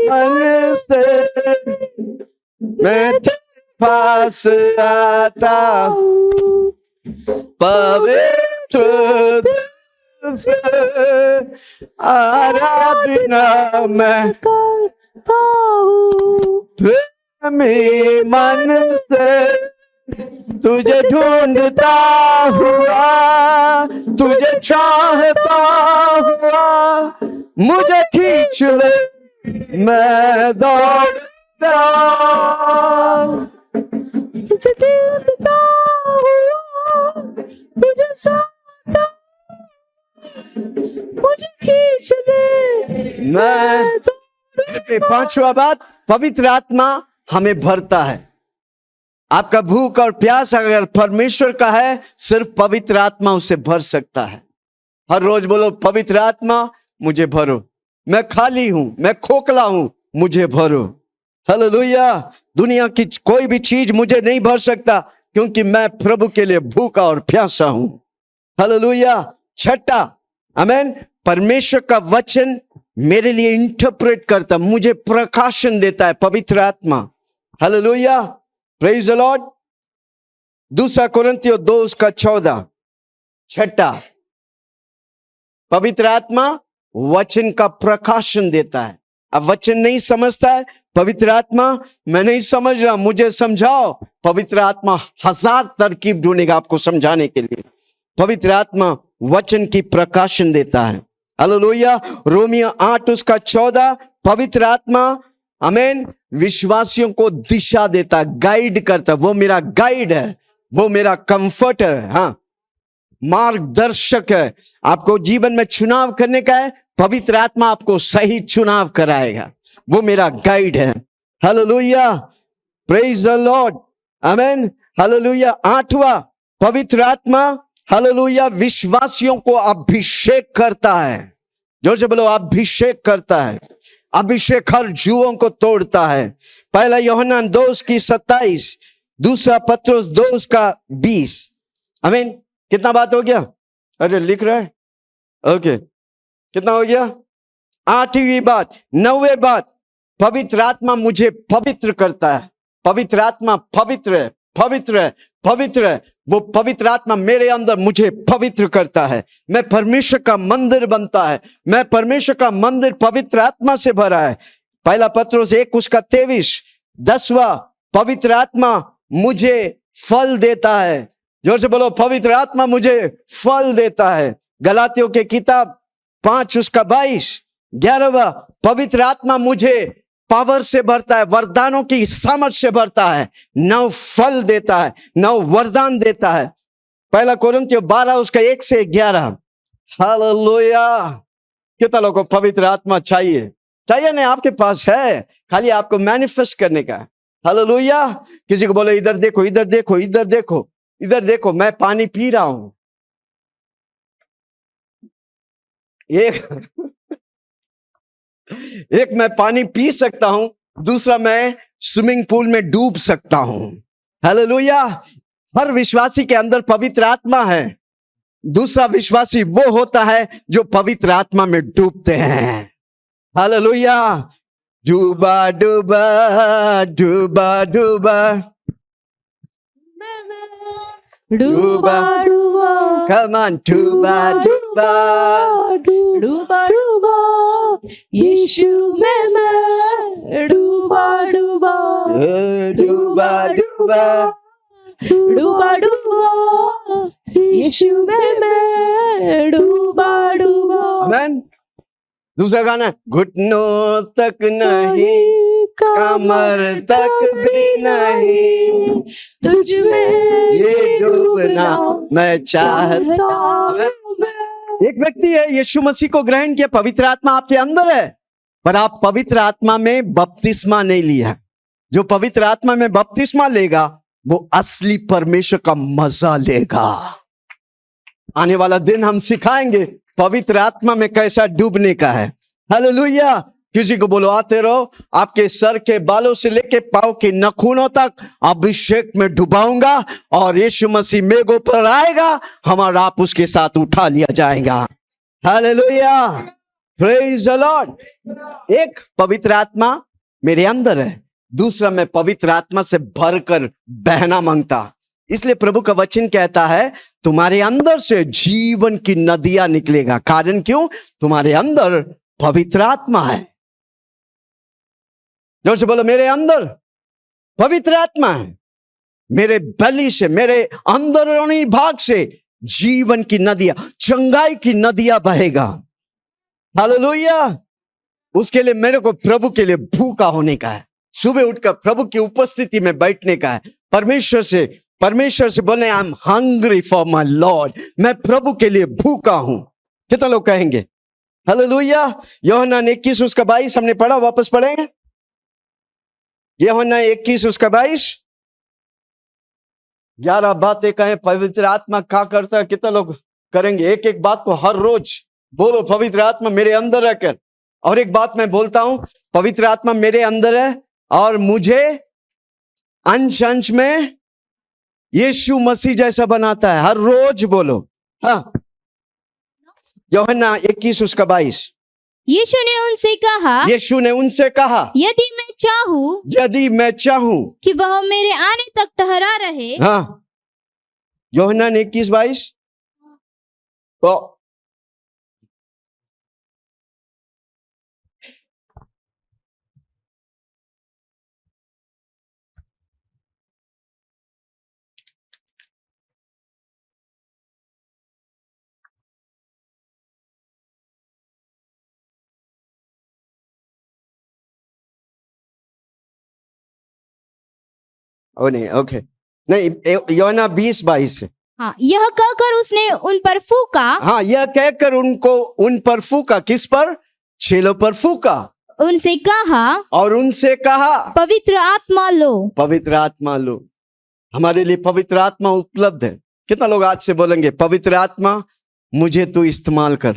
मन से मैं तेरे पास आता हूं, पवित्र दिल से आराधना मैं करता हूं, प्रेमी मन से तुझे ढूंढता हुआ, तुझे चाहता हुआ, मुझे खींच ले, मैं दौड़ता, तुझे ढूंढता हुआ, तुझे चाहता, मुझे खींच ले, मैं दौड़ता। पांचवा बात, पवित्र आत्मा हमें भरता है। आपका भूख और प्यास अगर परमेश्वर का है, सिर्फ पवित्र आत्मा उसे भर सकता है। हर रोज बोलो पवित्र आत्मा मुझे भरो, मैं खाली हूं, मैं खोखला हूं, मुझे भरो। हालेलुया। दुनिया की कोई भी चीज मुझे नहीं भर सकता, क्योंकि मैं प्रभु के लिए भूखा और प्यासा हूं। हालेलुया। छठा, आमीन, परमेश्वर का वचन मेरे लिए इंटरप्रेट करता, मुझे प्रकाशन देता है पवित्र आत्मा। Hallelujah, praise the Lord. 2 कोरिन्थियों 2:14। छठा, पवित्र आत्मा वचन का प्रकाशन देता है। अब वचन नहीं समझता है, पवित्र आत्मा मैं नहीं समझ रहा, मुझे समझाओ, पवित्र आत्मा 1000 तरकीब ढूंढेगा आपको समझाने के लिए। पवित्र आत्मा वचन की प्रकाशन देता है। हालेलुया। रोमियो 8:14, पवित्र आत्मा आमीन विश्वासियों को दिशा देता, गाइड करता। वो मेरा गाइड है, वो मेरा कंफर्टर है, हाँ, मार्गदर्शक है। आपको जीवन में चुनाव करने का है, पवित्र आत्मा आपको सही चुनाव कराएगा, वो मेरा गाइड है। हालेलुया, प्रेज द लॉर्ड, आमीन। हालेलुया। 8वां, पवित्र आत्मा हालेलुया विश्वासियों को अभिषेक करता है। जोर से बोलो अभिषेक करता है। अभिषेक हर जुओं को तोड़ता है। 1 यूहन्ना 2:27, 2 पत्रुस 2:20। आमीन। कितना बात हो गया? अरे लिख रहा है, ओके, कितना हो गया? 8वीं बात। 9वीं बात, पवित्र आत्मा मुझे पवित्र करता है। पवित्र आत्मा पवित्र है, पवित्र है, पवित्र है। वो पवित्र आत्मा मेरे अंदर मुझे पवित्र करता है। मैं परमेश्वर का मंदिर बनता है। मैं परमेश्वर का मंदिर पवित्र आत्मा से भरा है। 1 पत्रुस 1:23। 10वां, पवित्र आत्मा मुझे फल देता है। जोर से बोलो पवित्र आत्मा मुझे फल देता है। गलातियों के किताब 5:22। 11वां, पवित्र आत्मा मुझे पावर से भरता है, वरदानों की सामर्थ से भरता है, 9 फल देता है, 9 वरदान देता है। 1 कोरिन्थियों 12:1-11। हालेलुया। कितना लोगों को पवित्र आत्मा चाहिए? चाहिए नहीं, आपके पास है, खाली आपको मैनिफेस्ट करने का है। हालेलुया। किसी को बोले इधर देखो, इधर देखो, इधर देखो, इधर देखो, मैं पानी पी रहा हूं। एक मैं पानी पी सकता हूं, दूसरा मैं स्विमिंग पूल में डूब सकता हूं। हालेलुया। हर विश्वासी के अंदर पवित्र आत्मा है। दूसरा विश्वासी वो होता है जो पवित्र आत्मा में डूबते हैं। हालेलुया। डूबा डूबा डूबा डूबा डूबा डूबा, come on, डूबा डूबा डूबा डूबा यीशु में मैं डूबा डूबा डूबा डूबा डूबा डूबा यीशु में मैं डूबा डूबा। आमेन। दूसरा गाना, घुटनों तक नहीं, कमर तक भी नहीं, तुझ में ये डूबना मैं चाहता हूं। एक व्यक्ति है, यीशु मसीह को ग्रहण किया, पवित्र आत्मा आपके अंदर है, पर आप पवित्र आत्मा में बपतिस्मा नहीं लिया। जो पवित्र आत्मा में बपतिस्मा लेगा वो असली परमेश्वर का मजा लेगा। आने वाला दिन हम सिखाएंगे पवित्र आत्मा में कैसा डूबने का है। हालेलुया। किसी को बोलो, आते रहो, आपके सर के बालों से लेके पांव के नाखूनों तक अभिषेक में डुबाऊंगा और यीशु मसीह मेघों पर आएगा, हमारा आप उसके साथ उठा लिया जाएगा। हालेलुया। Praise the Lord. एक पवित्र आत्मा मेरे अंदर है, दूसरा मैं पवित्र आत्मा से भरकर बहना मांगता। इसलिए प्रभु का वचन कहता है तुम्हारे अंदर से जीवन की नदियां निकलेगा। कारण क्यों? तुम्हारे अंदर पवित्र आत्मा है। जोर से बोलो, मेरे अंदर पवित्र आत्मा है। मेरे बलि से, मेरे अंदरूनी भाग से जीवन की नदियां, चंगाई की नदियां बहेगा। हालेलुया। उसके लिए मेरे को प्रभु के लिए भूखा होने का है, सुबह उठकर प्रभु की उपस्थिति में बैठने का है, परमेश्वर से बोले I am hungry for my Lord, मैं प्रभु के लिए भूखा हूं। कितना लोग कहेंगे हालेलुया। यूहन्ना 21 उसका 22 हमने पढ़ा, वापस पढ़ेंगे। यूहन्ना 21 उसका 22। 11 बातें कहें पवित्र आत्मा क्या करता है, कितना लोग करेंगे? एक एक बात को हर रोज बोलो, पवित्र आत्मा मेरे अंदर रहकर। और एक बात मैं बोलता हूं, पवित्र आत्मा मेरे अंदर है और मुझे अंश अंश में यीशु मसीह जैसा बनाता है। हर रोज बोलो। हाँ, यूहन्ना 21 उसका 22। यीशु ने उनसे कहा यदि मैं चाहूं कि वह मेरे आने तक ठहरा रहे। हाँ, यूहन्ना 21:22। तो नहीं, ओके, नहीं, यूहन्ना 20:22। हाँ, यह कहकर उसने उन पर फूका। हाँ, यह कहकर उन पर फूका। किस पर? चेलों पर फूका। उनसे कहा पवित्र आत्मा लो। पवित्र आत्मा लो। हमारे लिए पवित्र आत्मा उपलब्ध है। कितना लोग आज से बोलेंगे पवित्र आत्मा मुझे तू इस्तेमाल कर।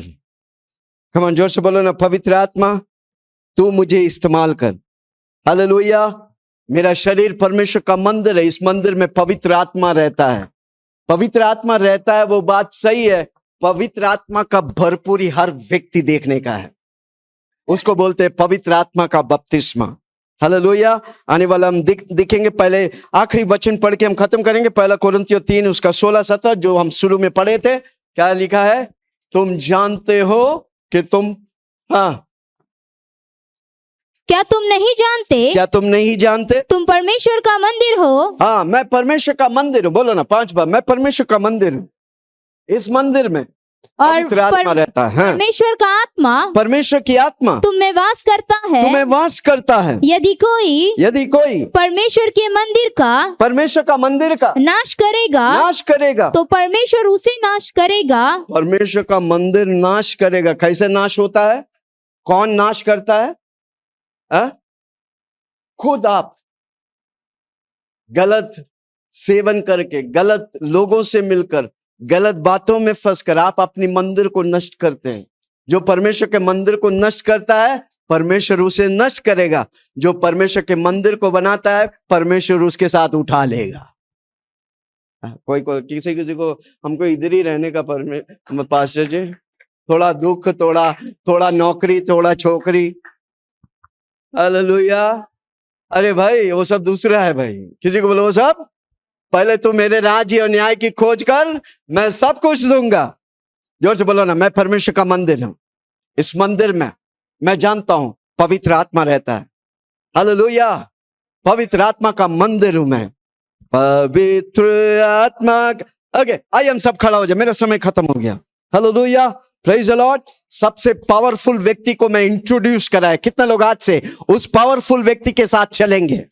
कम ऑन, जोर से बोलो ना, पवित्र आत्मा तू मुझे इस्तेमाल कर। हालेलुया। मेरा शरीर परमेश्वर का मंदिर है, इस मंदिर में पवित्र आत्मा रहता है। पवित्र आत्मा रहता है, वो बात सही है। पवित्र आत्मा का भरपूरी हर व्यक्ति देखने का है, उसको बोलते हैं पवित्र आत्मा का बपतिस्मा। हालेलुया। आने वाला हम दिखेंगे। पहले आखिरी वचन पढ़ के हम खत्म करेंगे। 1 कोरिन्थियों 3 उसका 16-17 जो हम शुरू में पढ़े थे। क्या लिखा है? तुम जानते हो कि तुम, हाँ, क्या तुम नहीं जानते तुम परमेश्वर का मंदिर हो। हाँ, मैं परमेश्वर का मंदिर हूँ। बोलो ना 5 बार, मैं परमेश्वर का मंदिर हूँ। इस मंदिर में पवित्र आत्मा रहता है। परमेश्वर का आत्मा, परमेश्वर की आत्मा तुम में वास करता है। यदि कोई परमेश्वर का मंदिर का नाश करेगा तो परमेश्वर उसे नाश करेगा। परमेश्वर का मंदिर नाश करेगा। कैसे नाश होता है? कौन नाश करता है? खुद आप। गलत सेवन करके, गलत लोगों से मिलकर, गलत बातों में फंसकर आप अपनी मंदिर को नष्ट करते हैं। जो परमेश्वर के मंदिर को नष्ट करता है, परमेश्वर उसे नष्ट करेगा। जो परमेश्वर के मंदिर को बनाता है, परमेश्वर उसके साथ उठा लेगा। कोई किसी को हमको इधर ही रहने का पास्टर जी, थोड़ा दुख, थोड़ा नौकरी, थोड़ा छोकरी, हालेलुया। अरे भाई वो सब दूसरा है भाई। किसी को बोलो वो सब, पहले तू मेरे राज्य और न्याय की खोज कर, मैं सब कुछ दूंगा। जोर से बोलो ना, मैं परमेश्वर का मंदिर हूं। इस मंदिर में मैं जानता हूं पवित्र आत्मा रहता है। हालेलुया, पवित्र आत्मा का मंदिर हूं मैं, पवित्र आत्मा। ओके, आइए हम सब खड़ा हो जाए, मेरा समय खत्म हो गया। Hallelujah, praise the Lord. सबसे पावरफुल व्यक्ति को मैं इंट्रोड्यूस कराया। कितने लोग आज से उस पावरफुल व्यक्ति के साथ चलेंगे?